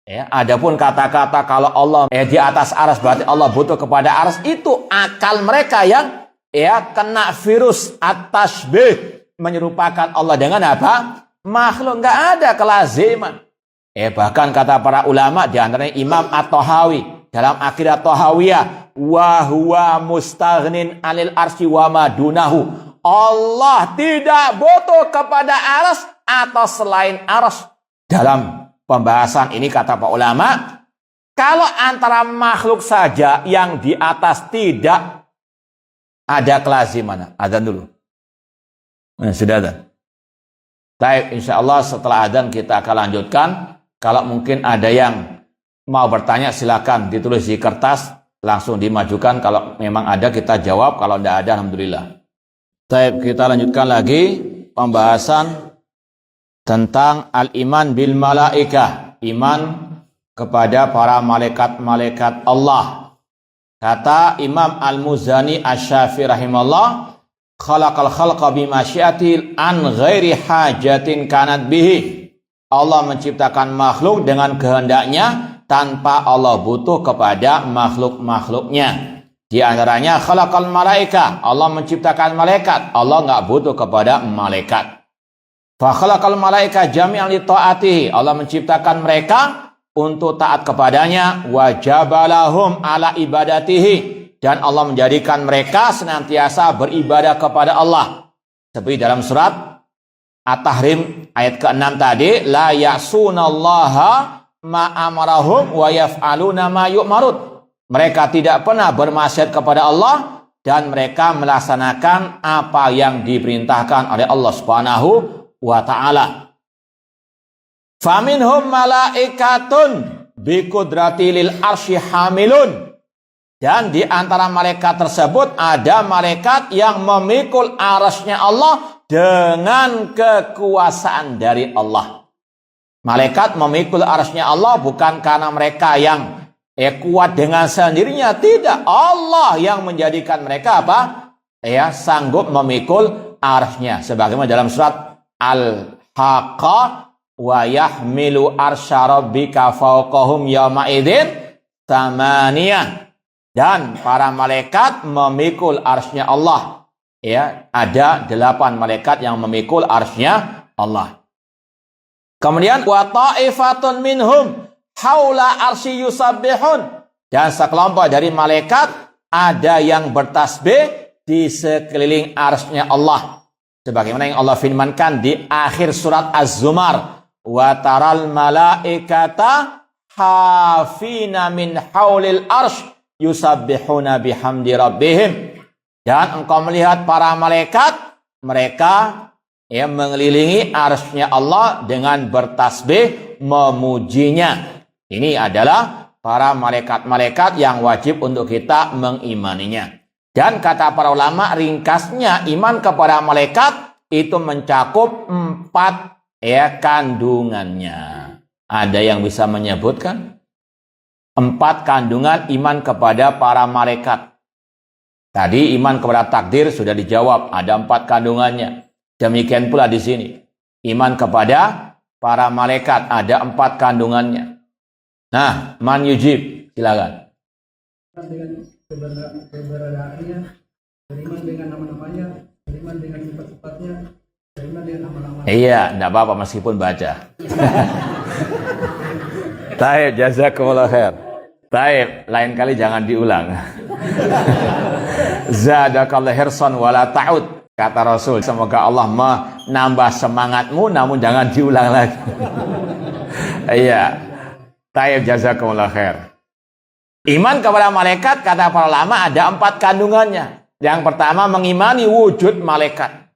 Ya, adapun kata-kata kalau Allah di atas aras berarti Allah butuh kepada aras, itu akal mereka yang kena virus at-tashbih, menyerupakan Allah dengan apa? Makhluk. Nggak ada kelaziman. Bahkan kata para ulama, di antaranya Imam At-Tahawi dalam Aqidah Tahawiyah, wa huwa mustaghnin 'anil arsy wa madunahu. Allah tidak butuh kepada aras atau selain aras. Dalam pembahasan ini kata para ulama, kalau antara makhluk saja yang di atas tidak ada kelaziman. Adzan dulu. Sudah adzan. Baik, insyaallah setelah adzan kita akan lanjutkan. Kalau mungkin ada yang mau bertanya silakan ditulis di kertas, langsung dimajukan. Kalau memang ada kita jawab, kalau tidak ada alhamdulillah. Baik, kita lanjutkan lagi pembahasan tentang al-iman bil malaikah, iman kepada para malaikat-malaikat Allah. Kata Imam Al-Muzani Asy-Syafi'i rahimahullah, khalaqal khalqa bi masyiatil an ghairi hajatin kanat bihi. Allah menciptakan makhluk dengan kehendaknya tanpa Allah butuh kepada makhluk-makhluknya. Di antaranya khalaqal malaika, Allah menciptakan malaikat, Allah nggak butuh kepada malaikat. Fa khalaqal malaika jami'an li ta'atihi, Allah menciptakan mereka untuk taat kepadanya, wa jabalahum ala ibadatihi, dan Allah menjadikan mereka senantiasa beribadah kepada Allah. Seperti dalam surat At-Tahrim ayat ke-6 tadi, la ya'sunallaha ma amarahum wa yaf'aluna ma yu'marun. Mereka tidak pernah bermaksiat kepada Allah dan mereka melaksanakan apa yang diperintahkan oleh Allah Subhanahu wa taala. Faminhum malaikatun bi qudrati lil arsy hamilun. Dan di antara malaikat tersebut ada malaikat yang memikul arasnya Allah dengan kekuasaan dari Allah. Malaikat memikul arasnya Allah bukan karena mereka yang kuat dengan sendirinya, tidak. Allah yang menjadikan mereka apa? Sanggup memikul arasnya. Sebagaimana dalam surat Al-Haqqah, wa yahmilu arsya rabbika fawqahum yawma idzin tsamaniyah. Dan para malaikat memikul arsy-Nya Allah. Ada 8 malaikat yang memikul arsy-Nya Allah. Kemudian wa ta'ifatun minhum haula arsy yusabbihun. Dan sekelompok dari malaikat ada yang bertasbih di sekeliling arsy-Nya Allah. Sebagaimana yang Allah firmankan di akhir surat Az-Zumar, wa taral malaikata hafina min haulil arsy yusabbihuna bihamdi rabbihim. Dan engkau melihat para malaikat, mereka mengelilingi arsy-Nya Allah dengan bertasbih memujinya. Ini adalah para malaikat-malaikat yang wajib untuk kita mengimaninya. Dan kata para ulama, ringkasnya iman kepada malaikat itu mencakup 4 kandungannya. Ada yang bisa menyebutkan? 4 kandungan iman kepada para malaikat. Tadi iman kepada takdir sudah dijawab, ada 4 kandungannya. Demikian pula di sini. Iman kepada para malaikat ada 4 kandungannya. Nah, man yujib, silakan. Dengan keberadaannya, beriman dengan nama-namanya, beriman dengan sifat-sifatnya, beriman dengan nama-namanya. Iya, enggak apa-apa meskipun baca. Taib, jazakumullah khair. Taib, lain kali jangan diulang. Zadakallahu hirsan wala ta'ud. Kata Rasul, semoga Allah menambah semangatmu, namun jangan diulang lagi. Iya. Taib, jazakumullah khair. Iman kepada malaikat, kata para ulama, ada 4 kandungannya. Yang pertama, mengimani wujud malaikat.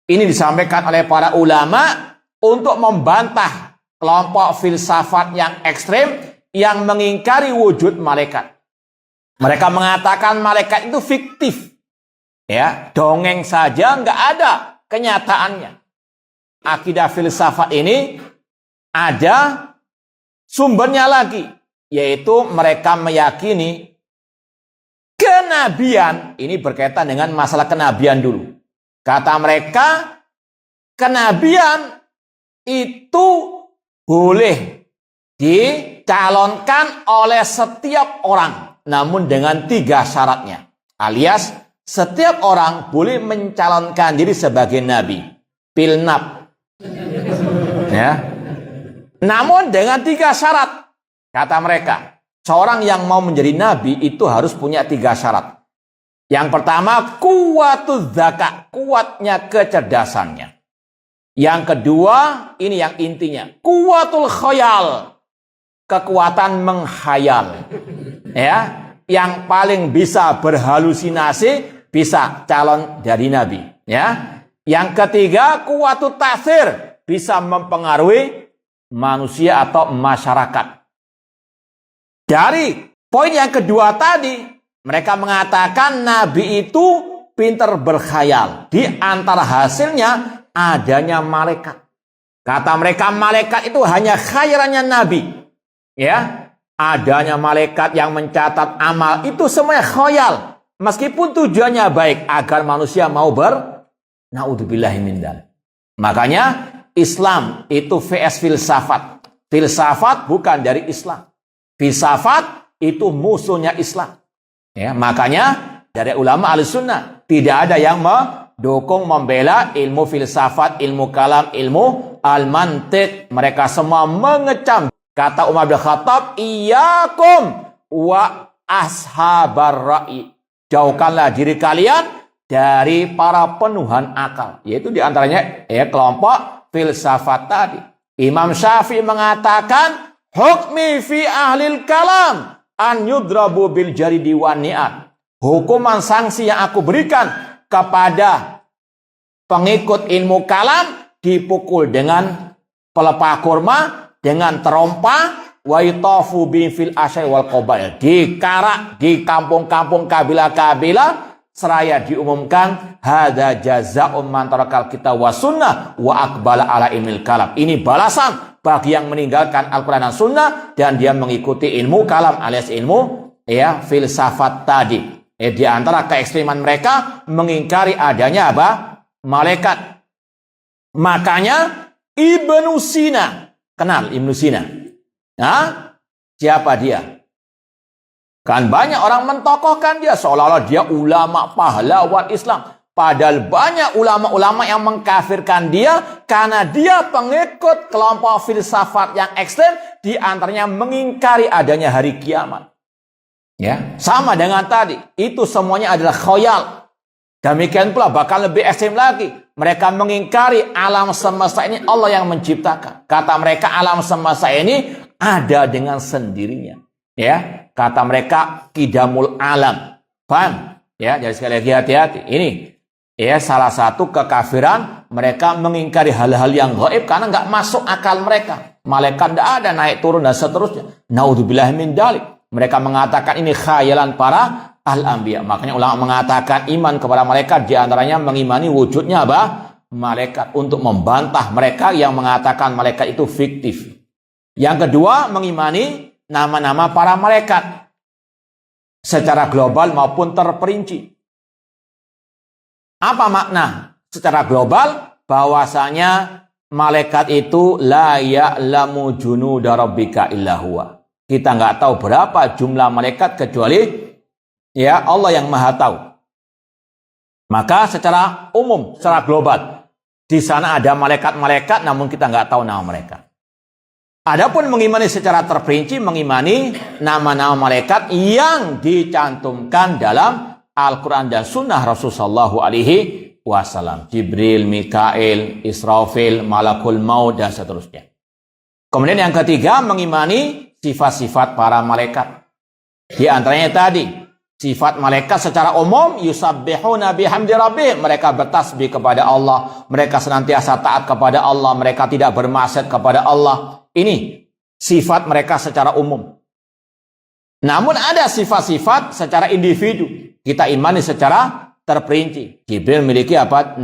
Ini disampaikan oleh para ulama untuk membantah kelompok filsafat yang ekstrim yang mengingkari wujud malaikat. Mereka mengatakan malaikat itu fiktif. Dongeng saja, nggak ada kenyataannya. akidah filsafat ini ada sumbernya lagi, yaitu mereka meyakini kenabian. Ini berkaitan dengan masalah kenabian dulu. Kata mereka, kenabian itu boleh dicalonkan oleh setiap orang, namun dengan 3 syaratnya. Alias, setiap orang boleh mencalonkan diri sebagai nabi. Pilnap. Ya. Namun dengan 3 syarat. Kata mereka, seorang yang mau menjadi nabi itu harus punya 3 syarat. Yang pertama, kuwatuz zakat, kuatnya kecerdasannya. Yang kedua, ini yang intinya, kuwatul khayal, kekuatan menghayal. Ya, yang paling bisa berhalusinasi bisa calon jadi nabi. Ya, yang ketiga, kuwatut tasir, bisa mempengaruhi manusia atau masyarakat. Dari poin yang kedua tadi, mereka mengatakan nabi itu pintar berkhayal. Di antara hasilnya adanya malaikat. Kata mereka, malaikat itu hanya khayalannya nabi. Ya, adanya malaikat yang mencatat amal itu semuanya khayal. Meskipun tujuannya baik agar manusia mau naudzubillahi min dzalik. Makanya Islam itu vs filsafat. Filsafat bukan dari Islam. Filsafat itu musuhnya Islam. Ya, makanya dari ulama Ahlussunnah tidak ada yang mendukung membela ilmu filsafat, ilmu kalam, ilmu al-mantiq. Mereka semua mengecam. Kata Umar bin Khattab, "Iyyakum wa ashabar ra'i." Jauhkanlah diri kalian dari para penuhan akal. Yaitu diantaranya kelompok filsafat tadi. Imam Syafi'i mengatakan, hukmi fi ahlil kalam an yudrabu bil jaridi wan ni'at. Hukuman sanksi yang aku berikan kepada pengikut ilmu kalam dipukul dengan pelepah kurma, dengan terompa, wa yutafu bi fil asyai wal qabail. Dikarak di kampung-kampung kabilah-kabilah seraya diumumkan hadza jazaa'un man tarakal kitab wa sunnah wa aqbala ala ilmil kalam. Ini balasan bagi yang meninggalkan Al-Qur'an dan Sunnah dan dia mengikuti ilmu kalam alias ilmu filsafat tadi. Di antara keekstriman mereka mengingkari adanya apa? Malaikat. Makanya Ibnu Sina, kenal Ibnu Sina? Nah, siapa dia? Kan banyak orang mentokohkan dia seolah-olah dia ulama pahlawan Islam. Padahal banyak ulama-ulama yang mengkafirkan dia karena dia pengikut kelompok filsafat yang ekstrem, di antaranya mengingkari adanya hari kiamat. Ya, sama dengan tadi, itu semuanya adalah khayal. Demikian pula bahkan lebih ekstrem lagi, mereka mengingkari alam semesta ini Allah yang menciptakan. Kata mereka alam semesta ini ada dengan sendirinya. Ya, kata mereka kidamul alam. Paham? Ya, jadi sekali lagi hati-hati. Ini salah satu kekafiran, mereka mengingkari hal-hal yang gaib karena nggak masuk akal mereka. Malaikat tidak ada, naik turun dan seterusnya. Naudzubillahi min dzalik. Mereka mengatakan ini khayalan para al-anbiya. Makanya ulama mengatakan iman kepada malaikat diantaranya mengimani wujudnya apa? Malaikat, untuk membantah mereka yang mengatakan malaikat itu fiktif. Yang kedua, mengimani nama-nama para malaikat secara global maupun terperinci. Apa makna secara global? Bahwasanya malaikat itu la ya'lamu junuda rabbika illa huwa. Kita nggak tahu berapa jumlah malaikat kecuali Allah yang maha tahu. Maka secara umum, secara global, di sana ada malaikat-malaikat namun kita nggak tahu nama mereka. Adapun mengimani secara terperinci, mengimani nama-nama malaikat yang dicantumkan dalam Al-Quran dan Sunnah Rasulullah SAW. Jibril, Mikail, Israfil, Malakul Maut, dan seterusnya. Kemudian yang ketiga, mengimani sifat-sifat para malaikat. Di antaranya tadi, sifat malaikat secara umum, yusabbihuna bihamdi rabbihim. Mereka bertasbih kepada Allah. Mereka senantiasa taat kepada Allah. Mereka tidak bermaksiat kepada Allah. Ini sifat mereka secara umum. Namun ada sifat-sifat secara individu. Kita imani secara terperinci. Jibril memiliki 600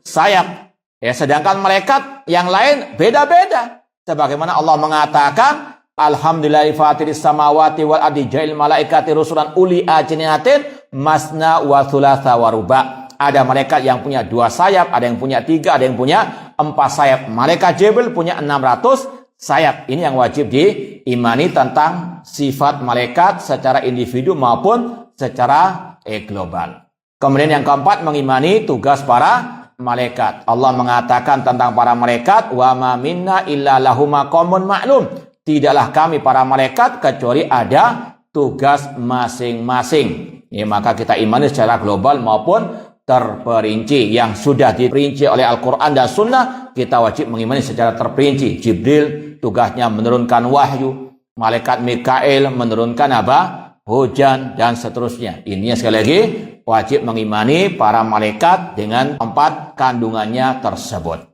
sayap. Ya, sedangkan malaikat yang lain beda-beda. Sebagaimana Allah mengatakan, Alhamdulillahi fatiris samawati wal ardi ja'il malaikati rusulan uli ajnihatin masna wa thulatha wa ruba. Ada malaikat yang punya 2 sayap, ada yang punya 3, ada yang punya 4 sayap. Malaikat Jibril punya 600 sayap. Ini yang wajib diimani tentang sifat malaikat secara individu maupun secara global. Kemudian yang keempat, mengimani tugas para malaikat. Allah mengatakan tentang para malaikat, wa ma minna illa lahu maqamun ma'lum. Tidaklah kami para malaikat kecuali ada tugas masing-masing. Ya, maka kita imani secara global maupun terperinci. Yang sudah diperinci oleh Al-Quran dan Sunnah, kita wajib mengimani secara terperinci. Jibril tugasnya menurunkan wahyu, malaikat Mikail menurunkan apa? Hujan, dan seterusnya. Ini sekali lagi wajib mengimani para malaikat dengan 4 kandungannya tersebut.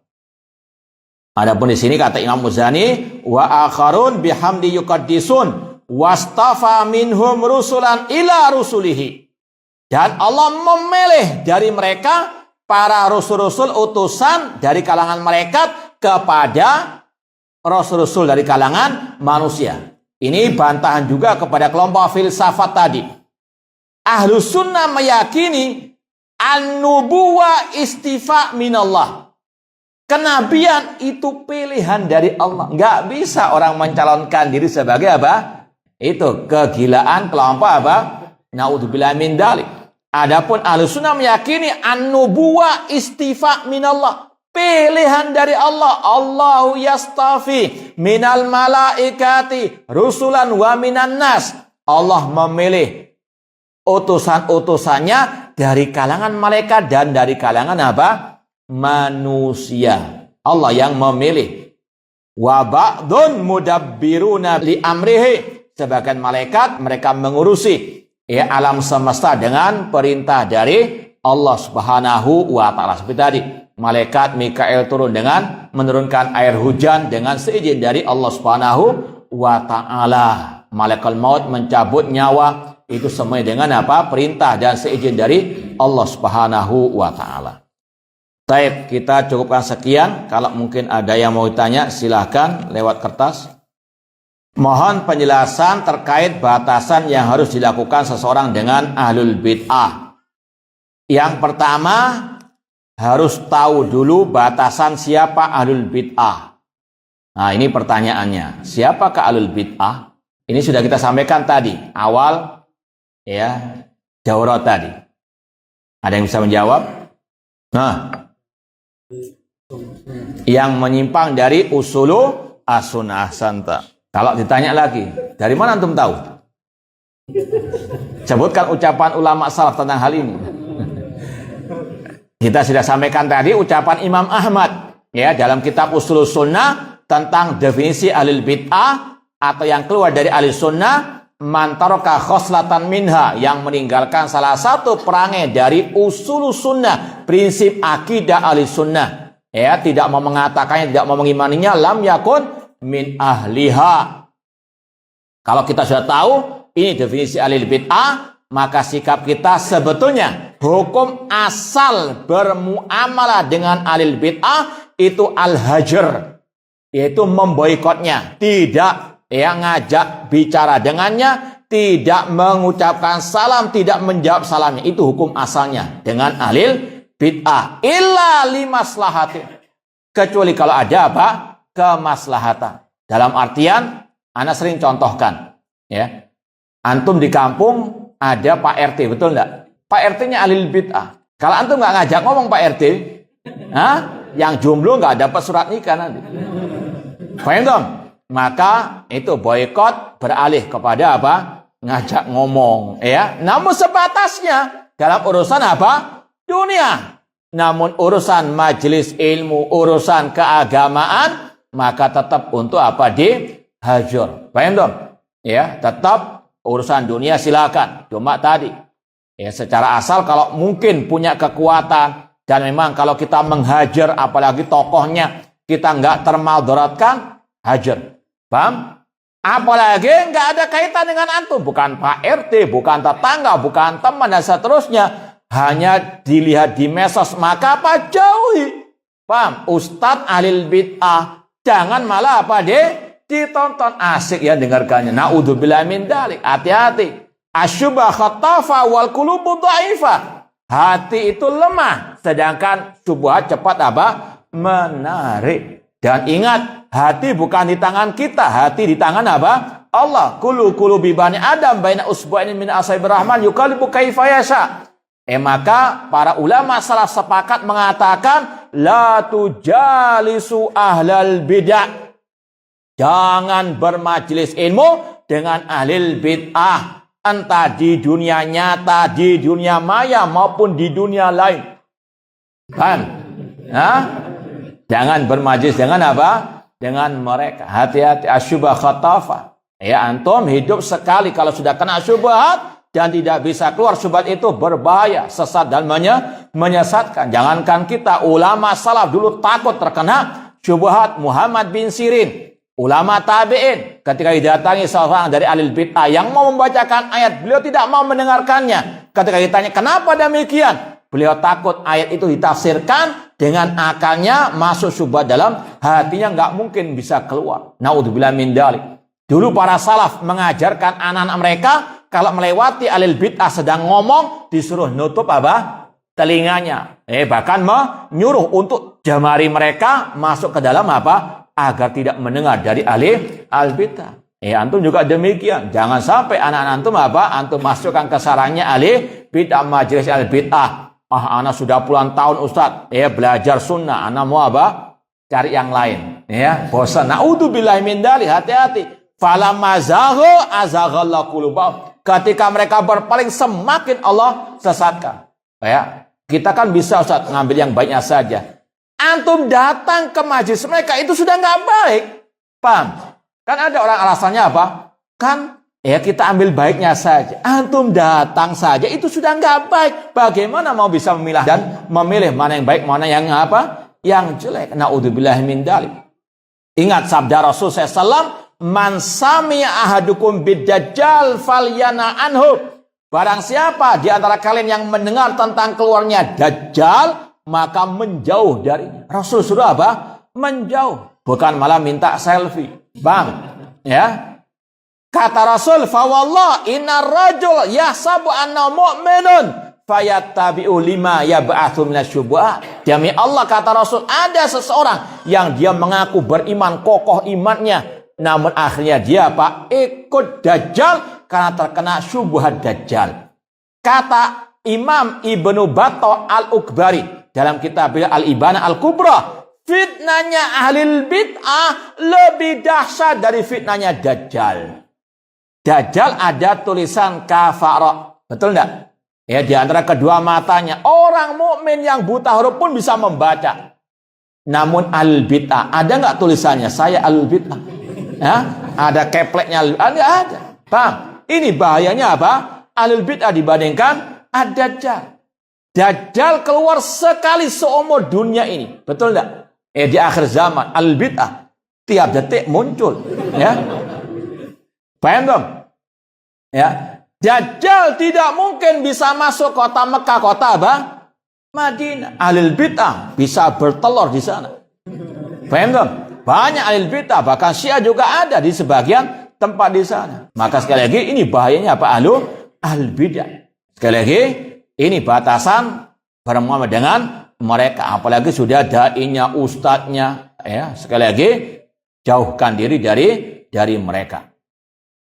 Adapun di sini kata Imam Muzani, wa akharun bihamdi yuqaddisun wastafa minhum rusulan ila rusulihi. Dan Allah memilih dari mereka para rasul-rasul utusan dari kalangan malaikat kepada rasul-rasul dari kalangan manusia. Ini bantahan juga kepada kelompok filsafat tadi. Ahlus sunnah meyakini an-nubuwah istifa minallah. Kenabian itu pilihan dari Allah. Nggak bisa orang mencalonkan diri sebagai apa? Itu kegilaan kelompok apa? Naudzubillah min dzalik. Adapun ahlus sunnah meyakini an-nubuwah istifa minallah. Pilihan dari Allah. Allahu yastafi minal malaikati rusulan wa minan nas. Allah memilih utusan-utusannya dari kalangan malaikat dan dari kalangan apa? Manusia. Allah yang memilih. Wa ba'dun mudabbiruna li amrihi. Sebagian malaikat mereka mengurusi alam semesta dengan perintah dari Allah Subhanahu wa taala. Seperti tadi, malaikat Mikail turun dengan menurunkan air hujan dengan seizin dari Allah Subhanahu wa taala. Malaikat maut mencabut nyawa, itu semuanya dengan apa? Perintah dan seizin dari Allah Subhanahu wa taala. Baik, kita cukupkan sekian. Kalau mungkin ada yang mau ditanya, silahkan lewat kertas. Mohon penjelasan terkait batasan yang harus dilakukan seseorang dengan ahlul bid'ah. Yang pertama, harus tahu dulu batasan siapa ahlul bid'ah. Nah, ini pertanyaannya. Siapakah ahlul bid'ah? Ini sudah kita sampaikan tadi, awal daurah tadi. Ada yang bisa menjawab? Nah, yang menyimpang dari usulu as-sunnah santa. Kalau ditanya lagi, dari mana antum tahu? Sebutkan ucapan ulama salaf tentang hal ini. Kita sudah sampaikan tadi ucapan Imam Ahmad dalam kitab Ushulus Sunnah tentang definisi ahlul bid'ah atau yang keluar dari ahlus sunnah, man taraka khoslatan minha, yang meninggalkan salah satu perangai dari Ushulus Sunnah, prinsip akidah ahlus sunnah. Tidak mau mengatakannya, tidak mau mengimaninya, lam yakun min ahliha. Kalau kita sudah tahu ini definisi ahlul bid'ah, maka sikap kita sebetulnya hukum asal bermuamalah dengan ahlul bid'ah itu al-hajar, yaitu memboikotnya, tidak ngajak bicara dengannya, tidak mengucapkan salam, tidak menjawab salamnya. Itu hukum asalnya dengan ahlul bid'ah. Illa limaslahatin, kecuali kalau ada apa? Kemaslahatan. Dalam artian, ana sering contohkan, antum di kampung ada Pak RT, betul enggak? Pak RT-nya ahlul bid'ah. Kalau antum nggak ngajak ngomong Pak RT, yang jomblo nggak dapat surat nikah nanti. Paham dong? Maka itu boikot beralih kepada apa? Ngajak ngomong, Namun sebatasnya dalam urusan apa? Dunia. Namun urusan majelis ilmu, urusan keagamaan, maka tetap untuk apa? Dihajar. Paham dong? Tetap urusan dunia silakan. Cuma tadi, secara asal kalau mungkin punya kekuatan dan memang kalau kita menghajar apalagi tokohnya kita nggak termaldaratkan, hajar. Paham? Apalagi nggak ada kaitan dengan antum, bukan Pak RT, bukan tetangga, bukan teman dan seterusnya, hanya dilihat di medsos, maka apa? Jauhi. Paham? Ustadz alil bid'ah. Jangan malah apa ditonton, asik ya dengarkannya. Na'udzubillah min dzalik. Hati-hati. Asyubah khatafa wal qulubu dhaifah. Hati itu lemah, sedangkan syubhat cepat apa? Menarik. Dan ingat, hati bukan di tangan kita, hati di tangan apa? Allah. Kulu bibani Adam baina usbu'ain min asaibir rahman yuqallibu kaifa yasha. Maka para ulama salah sepakat mengatakan la tujalisu ahlal bid'ah. Jangan bermajelis ilmu dengan ahlil bid'ah, entah di dunia nyata, di dunia maya maupun di dunia lain. Kan? Jangan bermajelis dengan apa? Dengan mereka. Hati-hati, asyubah khatafa. Ya, antum hidup sekali kalau sudah kena syubhat dan tidak bisa keluar, syubhat itu berbahaya, sesat dan menyesatkan. Jangankan kita, ulama salaf dulu takut terkena syubhat. Muhammad bin Sirin, ulama tabi'in, ketika didatangi seorang dari ahlul bid'ah yang mau membacakan ayat, beliau tidak mau mendengarkannya. Ketika ditanya, kenapa demikian? Beliau takut ayat itu ditafsirkan dengan akalnya, masuk syubhat dalam hatinya, nggak mungkin bisa keluar. Na'udzubillah min dzalik. Dulu para salaf mengajarkan anak-anak mereka, kalau melewati ahlul bid'ah sedang ngomong, disuruh nutup apa? Telinganya. Bahkan menyuruh untuk jemari mereka masuk ke dalam apa? Agar tidak mendengar dari ahli al-bid'ah. Antum juga demikian. Jangan sampai anak-anak antum apa? Antum masukkan ke sarangnya ahli bid'ah, majelis al-bid'ah. Anak sudah puluhan tahun Ustaz, belajar sunnah, anak mau apa? Cari yang lain. Bosan. Na'udzubillahi min dzalik. Hati-hati. Falamma zaghu azaghallahu qulubahum. Ketika mereka berpaling, semakin Allah sesatkan. Kita kan bisa Ustaz ngambil yang baiknya saja. Antum datang ke majelis mereka itu sudah nggak baik. Paham? Kan ada orang alasannya apa? Kan kita ambil baiknya saja. Antum datang saja itu sudah nggak baik. Bagaimana mau bisa memilah dan memilih mana yang baik, mana yang apa? Yang jelek. Na'udzubillahi min dzalik. Ingat sabda Rasul SAW, man sami'a ahadukum bid-dajjal falyana anhu. Barang siapa di antara kalian yang mendengar tentang keluarnya Dajjal, maka menjauh darinya. Rasul suruh apa? Menjauh. Bukan malah minta selfie. Bang, kata Rasul, fa wallah innar rajul yahsabu anna mu'minun fayattabi'u lima yab'atsu minasyubhat. Demi Allah, kata Rasul, ada seseorang yang dia mengaku beriman, kokoh imannya, namun akhirnya dia ikut Dajjal karena terkena syubhat Dajjal. Kata Imam Ibnu Battah Al-Ukbari dalam kitab Al-Ibana Al-Kubra, fitnahnya ahlul bid'ah lebih dahsyat dari fitnahnya Dajjal. Dajjal ada tulisan kafara, betul enggak? Di antara kedua matanya. Orang mukmin yang buta huruf pun bisa membaca. Namun ahlul bid'ah, ada enggak tulisannya saya ahlul bid'ah? Ada kepleknya? Ada. Paham? Ini bahayanya apa? Ahlul bid'ah dibandingkan ad-Dajjal. Dajjal keluar sekali seumur dunia ini. Betul enggak? Di akhir zaman, al-bid'ah tiap detik muncul. Paham dong? Dajjal tidak mungkin bisa masuk kota Mekah, kota apa? Madinah. Ahlul bid'ah bisa bertelur di sana. Paham dong? Banyak ahlul bid'ah, bahkan Syiah juga ada di sebagian tempat di sana. Maka sekali lagi, ini bahayanya apa? Ahlul bid'ah. Sekali lagi, ini batasan bermuamalah dengan mereka, apalagi sudah dai-nya, ustadznya, sekali lagi jauhkan diri dari mereka.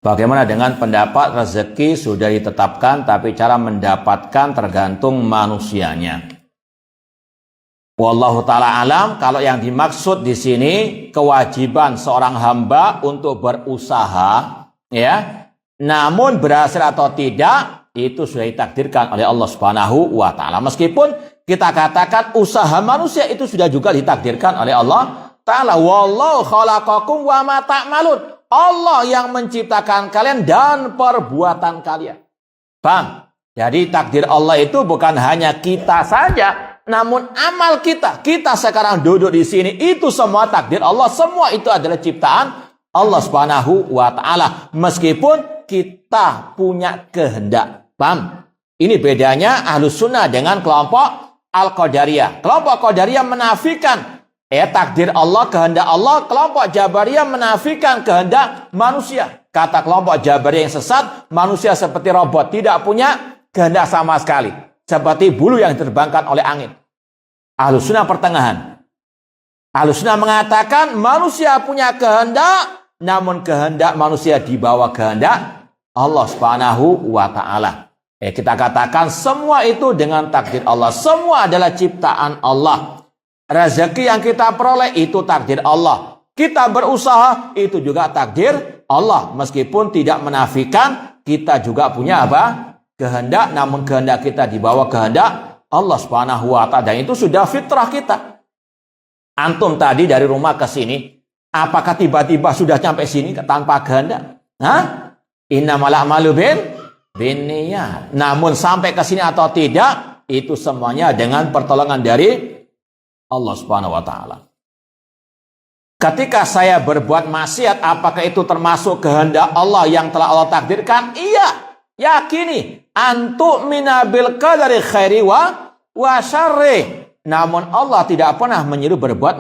Bagaimana dengan pendapat rezeki sudah ditetapkan, tapi cara mendapatkan tergantung manusianya. Wallahu ta'ala alam. Kalau yang dimaksud di sini kewajiban seorang hamba untuk berusaha, namun berhasil atau tidak, itu sudah ditakdirkan oleh Allah Subhanahu wa ta'ala. Meskipun kita katakan usaha manusia itu sudah juga ditakdirkan oleh Allah ta'ala. Wallahu khalaqakum wa ma ta'malun. Allah yang menciptakan kalian dan perbuatan kalian. Paham? Jadi takdir Allah itu bukan hanya kita saja, namun amal kita. Kita sekarang duduk di sini, itu semua takdir Allah. Semua itu adalah ciptaan Allah Subhanahu wa ta'ala. Meskipun kita punya kehendak. Paham? Ini bedanya Ahlus Sunnah dengan kelompok Al-Qadariyah. Kelompok Qadariyah menafikan takdir Allah, kehendak Allah. Kelompok Jabariyah menafikan kehendak manusia. Kata kelompok Jabariyah yang sesat, manusia seperti robot, tidak punya kehendak sama sekali. Seperti bulu yang diterbangkan oleh angin. Ahlus Sunnah pertengahan. Ahlus Sunnah mengatakan manusia punya kehendak, namun kehendak manusia di bawah kehendak Allah Subhanahu wa Ta'ala. Kita katakan semua itu dengan takdir Allah. Semua adalah ciptaan Allah. Rezeki yang kita peroleh itu takdir Allah. Kita berusaha itu juga takdir Allah. Meskipun tidak menafikan kita juga punya apa? Kehendak, namun kehendak kita di bawah kehendak Allah Subhanahu wa Ta'ala. Dan itu sudah fitrah kita. Antum tadi dari rumah ke sini, apakah tiba-tiba sudah sampai sini tanpa kehendak? Innamal a'malu binniyat. Namun sampai ke sini atau tidak, itu semuanya dengan pertolongan dari Allah Subhanahu wa Ta'ala. Ketika saya berbuat maksiat, apakah itu termasuk kehendak Allah yang telah Allah takdirkan? Iya. Yakini antu'mina bil qadari khairi wa syarri. Namun Allah tidak pernah menyuruh berbuat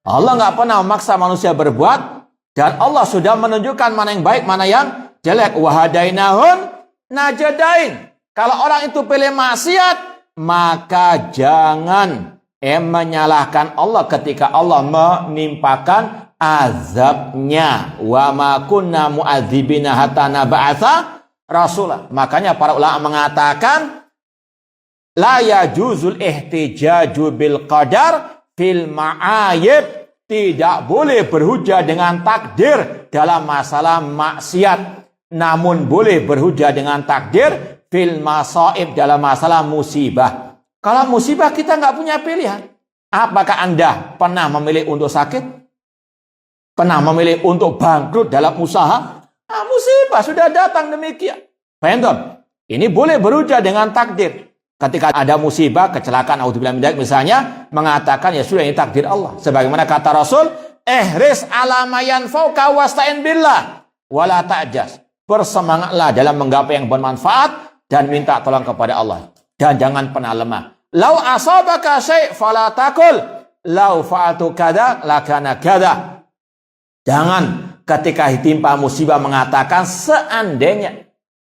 Allah nggak pernah memaksa manusia berbuat, dan Allah sudah menunjukkan mana yang baik, mana yang jelek. Wahadainahun najadain. Kalau orang itu pilih maksiat, maka jangan menyalahkan Allah ketika Allah menimpakan azabnya. Wa ma kunna mu'adzibina hatta nab'atsa rasulah. Makanya para ulama mengatakan la yajuzul ihtijaju bil qadar fil ma'ayib. Tidak boleh berhujah dengan takdir dalam masalah maksiat, namun boleh berhujah dengan takdir fil masaib, dalam masalah musibah. Kalau musibah kita nggak punya pilihan. Apakah Anda pernah memilih untuk sakit? Pernah memilih untuk bangkrut dalam usaha? Musibah sudah datang demikian. Paham? Ini boleh berhujah dengan takdir. Ketika ada musibah, kecelakaan, naudzubillah min dzalik misalnya, mengatakan ya sudah ini takdir Allah. Sebagaimana kata Rasul, ihris ala ma yanfa'uka wasta'in billah wala ta'jas. Bersemangatlah dalam menggapai yang bermanfaat dan minta tolong kepada Allah. Dan jangan pernah lemah. Lau asabaka syai' fala taqul lau fa'atu kada lakana kada. Jangan ketika ditimpa musibah mengatakan seandainya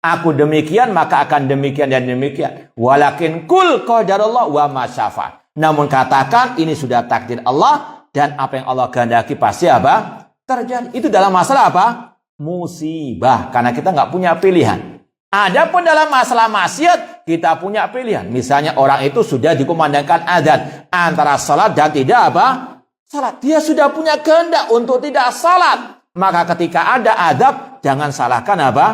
aku demikian maka akan demikian dan demikian. Walakin kul qadarullah wa ma syafa'. Namun katakan ini sudah takdir Allah, dan apa yang Allah kehendaki pasti apa? Terjadi. Itu dalam masalah apa? Musibah. Karena kita nggak punya pilihan. Adapun dalam masalah maksiat kita punya pilihan. Misalnya orang itu sudah dikumandangkan adzan antara salat dan tidak apa? Salat. Dia sudah punya kehendak untuk tidak salat. Maka ketika ada adab, jangan salahkan apa?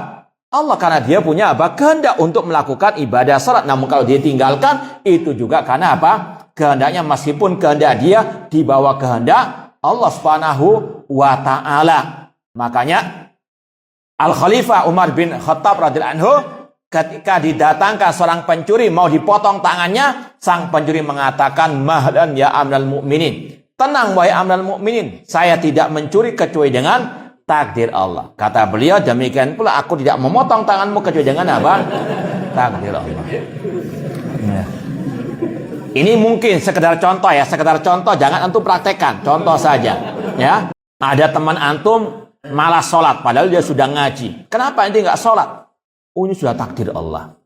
Allah, karena dia punya apa? Kehendak untuk melakukan ibadah salat. Namun kalau dia tinggalkan, itu juga karena apa? Kehendaknya, meskipun kehendak dia di bawah kehendak Allah Subhanahu wa Ta'ala. Makanya Al-Khalifah Umar bin Khattab radhiyallahu anhu ketika didatangkan seorang pencuri mau dipotong tangannya, sang pencuri mengatakan, "Mahlan ya amral mu'minin." Tenang wahai amral mu'minin, saya tidak mencuri kecuali dengan takdir Allah. Kata beliau, demikian pula aku tidak memotong tanganmu kecuali dengan apa? Takdir Allah. Ya. Ini mungkin sekedar contoh ya, sekedar contoh, jangan antum praktekkan, contoh saja. Ya, ada teman antum malas sholat, padahal dia sudah ngaji. Kenapa ente nggak sholat? Oh, ini sudah takdir Allah.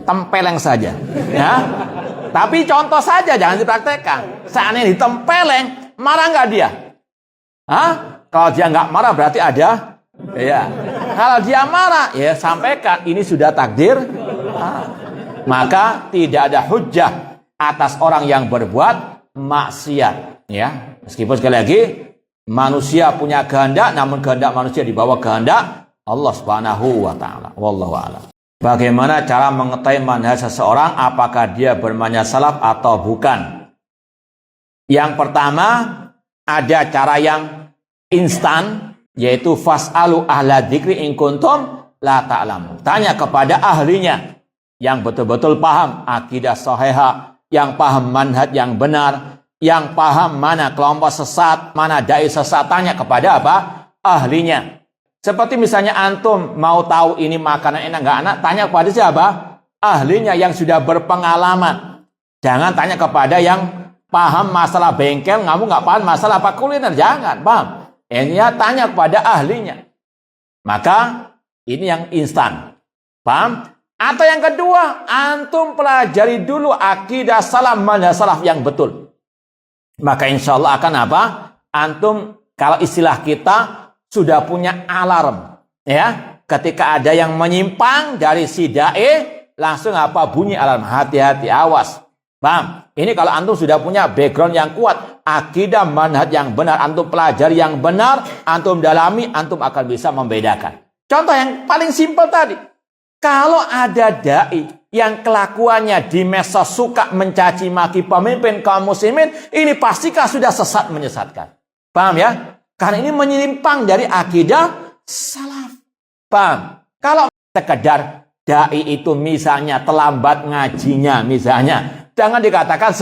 Tempeleng saja. Ya, tapi contoh saja, jangan dipraktekkan. Seandainya ditempeleng, marah nggak dia? Kalau dia nggak marah berarti ada. Ya. Kalau dia marah, ya sampaikan ini sudah takdir. Maka tidak ada hujjah atas orang yang berbuat maksiat. Ya, meskipun sekali lagi manusia punya kehendak, namun kehendak manusia di bawah kehendak Allah Subhanahu wa Ta'ala. Wallahu a'lam. Bagaimana cara mengetahui manhaj seseorang apakah dia bermanhaj salaf atau bukan? Yang pertama, ada cara yang instan, yaitu fas'alu ahla dzikri in kuntum la ta'lamun. Tanya kepada ahlinya yang betul-betul paham akidah sahihah, yang paham manhaj yang benar, yang paham mana kelompok sesat, mana dai sesat. Tanya kepada apa? Ahlinya. Seperti misalnya antum mau tahu ini makanan enak nggak enak, tanya kepada siapa? Ahlinya yang sudah berpengalaman. Jangan tanya kepada yang paham masalah bengkel, kamu nggak paham masalah apa kuliner. Jangan, paham. Ini ya, tanya kepada ahlinya. Maka ini yang instan. Paham? Atau yang kedua, antum pelajari dulu akidah salaf, manhaj salaf yang betul. Maka insya Allah akan apa? Antum, kalau istilah kita, sudah punya alarm. Ya, ketika ada yang menyimpang dari si da'i, langsung apa? Bunyi alarm. Hati-hati, awas. Paham? Ini kalau antum sudah punya background yang kuat, akidah manhaj yang benar, antum pelajari yang benar, antum dalami, antum akan bisa membedakan. Contoh yang paling simpel tadi. Kalau ada da'i yang kelakuannya di medsos suka mencaci maki pemimpin kaum muslimin, ini pastikan sudah sesat menyesatkan. Paham ya? Karena ini menyimpang dari akidah salaf. Paham? Kalau sekedar da'i itu misalnya terlambat ngajinya misalnya, jangan dikatakan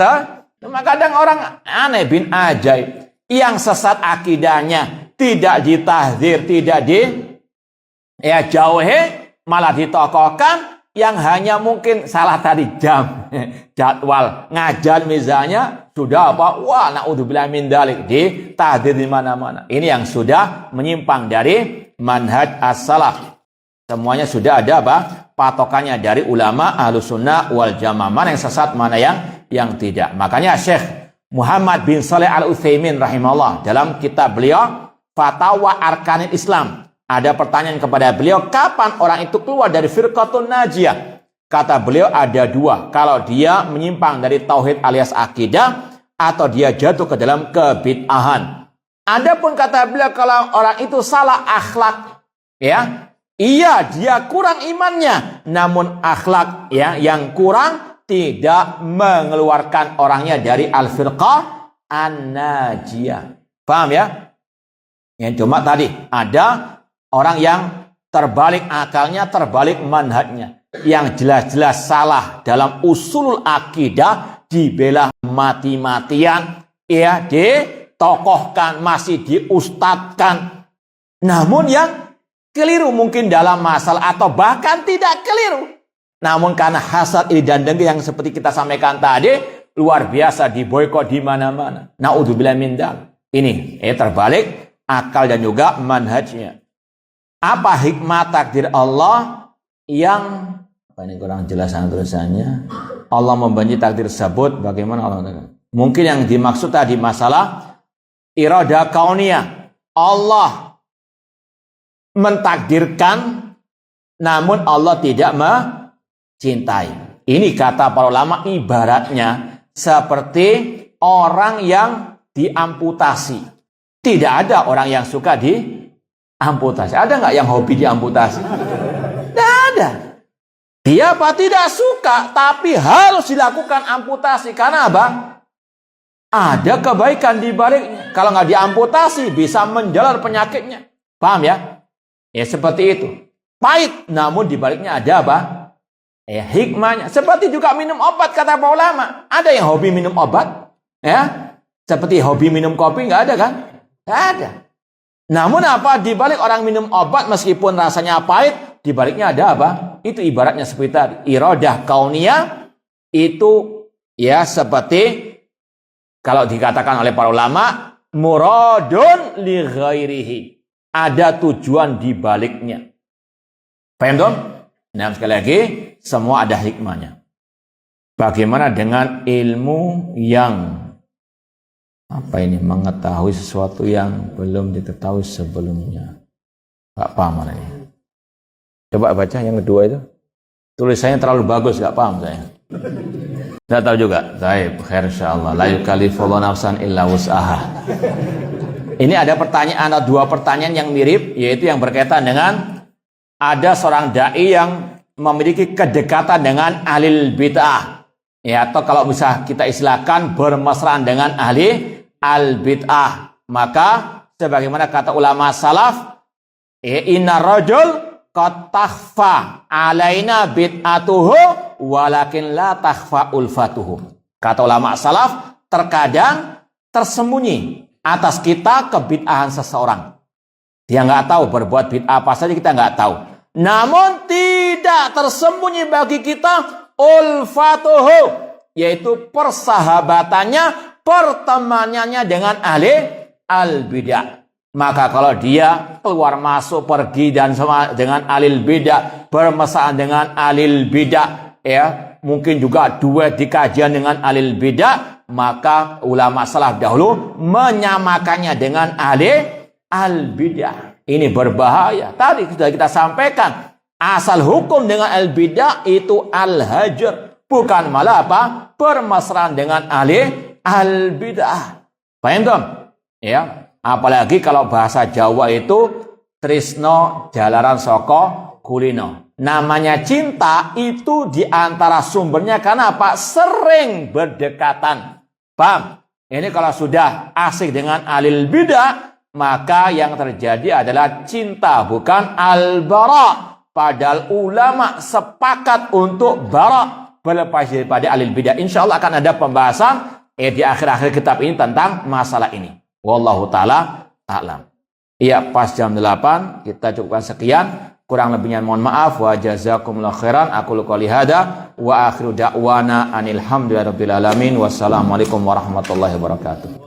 kadang orang aneh bin ajaib yang sesat akidahnya tidak ditahdzir, tidak jauhi, malah ditokohkan. Yang hanya mungkin salah tadi jadwal ngajar misalnya sudah apa? Wah, naudzubillah min dzalik, ditahdzir di mana-mana. Ini yang sudah menyimpang dari manhaj as-salaf. Semuanya sudah ada apa? Patokannya dari ulama Ahlus Sunnah wal Jamaah. Mana yang sesat, mana yang tidak. Makanya Syekh Muhammad bin Shalih Al-Utsaimin rahimahullah dalam kitab beliau Fatawa Arkanil Islam, ada pertanyaan kepada beliau, kapan orang itu keluar dari firqatun najiyah? Kata beliau ada dua. Kalau dia menyimpang dari tauhid alias akidah, atau dia jatuh ke dalam kebid'ahan. Adapun kata beliau, kalau orang itu salah akhlak, ya, iya dia kurang imannya, namun akhlak ya yang kurang tidak mengeluarkan orangnya dari al-firqah an-najiyah. Paham ya? Yang cuma tadi ada orang yang terbalik akalnya, terbalik manhajnya. Yang jelas-jelas salah dalam usulul akidah, dibela mati-matian, ya, ditokohkan, masih diustadkan. Namun yang keliru mungkin dalam masalah, atau bahkan tidak keliru. Namun karena hasad ini dan dengki yang seperti kita sampaikan tadi, luar biasa, diboikot di mana-mana. Naudzubillah min dzalik. Ini terbalik akal dan juga manhajnya. Apa hikmah takdir Allah yang ini kurang jelas tulisannya. Allah membenci takdir tersebut. Bagaimana Allah? Mungkin yang dimaksud tadi masalah iradah kauniyah. Allah mentakdirkan, namun Allah tidak mencintai. Ini kata para ulama ibaratnya seperti orang yang diamputasi. Tidak ada orang yang suka diamputasi. Ada nggak yang hobi diamputasi? Tidak ada. Dia apa? Tidak suka, tapi harus dilakukan amputasi. Karena apa? Ada kebaikan di baliknya. Kalau nggak diamputasi, bisa menjalar penyakitnya. Paham ya? Ya seperti itu. Pahit, namun di baliknya ada apa? Hikmahnya. Seperti juga minum obat, kata para ulama. Ada yang hobi minum obat? Ya, seperti hobi minum kopi, nggak ada kan? Nggak ada. Namun apa? Di balik orang minum obat, meskipun rasanya pahit, di baliknya ada apa? Itu ibaratnya seperti tadi. Iradah kauniyah itu ya seperti kalau dikatakan oleh para ulama, muradun li ghairihi. Ada tujuan di baliknya. Paham dong? Nah, sekali lagi, semua ada hikmahnya. Bagaimana dengan ilmu yang mengetahui sesuatu yang belum diketahui sebelumnya? Gak paham ini. Coba baca yang kedua itu. Tulisannya terlalu bagus, gak paham saya. Saya tahu juga. Baik, khair insyaallah. La yukallifullahu nafsan illa wus'aha. Ini ada pertanyaan, ada dua pertanyaan yang mirip, yaitu yang berkaitan dengan ada seorang dai yang memiliki kedekatan dengan ahli bid'ah. Ya, atau kalau bisa kita istilahkan bermesraan dengan ahli al-bid'ah. Maka sebagaimana kata ulama salaf, inna rajul qad takhfa alaina bid'atuhu walakin la takhfa ulfatuhu. Kata ulama salaf, terkadang tersembunyi atas kita kebid'ahan seseorang. Dia nggak tahu berbuat bid'ah apa saja, kita nggak tahu. Namun tidak tersembunyi bagi kita ulfatuhu, yaitu persahabatannya, pertemanannya dengan ahli al-bidah. Maka kalau dia keluar masuk pergi dan sama dengan alil bidah, bermesraan dengan alil bidah, ya, mungkin juga duet di kajian dengan alil bidah, maka ulama salaf dahulu menyamakannya dengan ahli al bidah. Ini berbahaya. Tadi sudah kita sampaikan, asal hukum dengan al bidah itu al hajar, bukan malah apa? Bermesraan dengan ahli al bidah. Paham dong? Ya. Apalagi kalau bahasa Jawa itu trisno jalaran soko kulino. Namanya cinta itu diantara sumbernya karena apa? Sering berdekatan. Paham? Ini kalau sudah asik dengan alil bidah, maka yang terjadi adalah cinta, bukan al-bara. Padahal ulama sepakat untuk bara, berlepas daripada alil bidah. Insya Allah akan ada pembahasan di akhir-akhir kitab ini tentang masalah ini. Wallahu ta'ala a'lam. Iya, pas jam 8 kita cukupkan sekian. Kurang lebihnya mohon maaf. Wa jazakumullahu khairan. Aku qouli hada wa akhiru da'wana anil hamdulillahi rabbil alamin. Wassalamualaikum warahmatullahi wabarakatuh.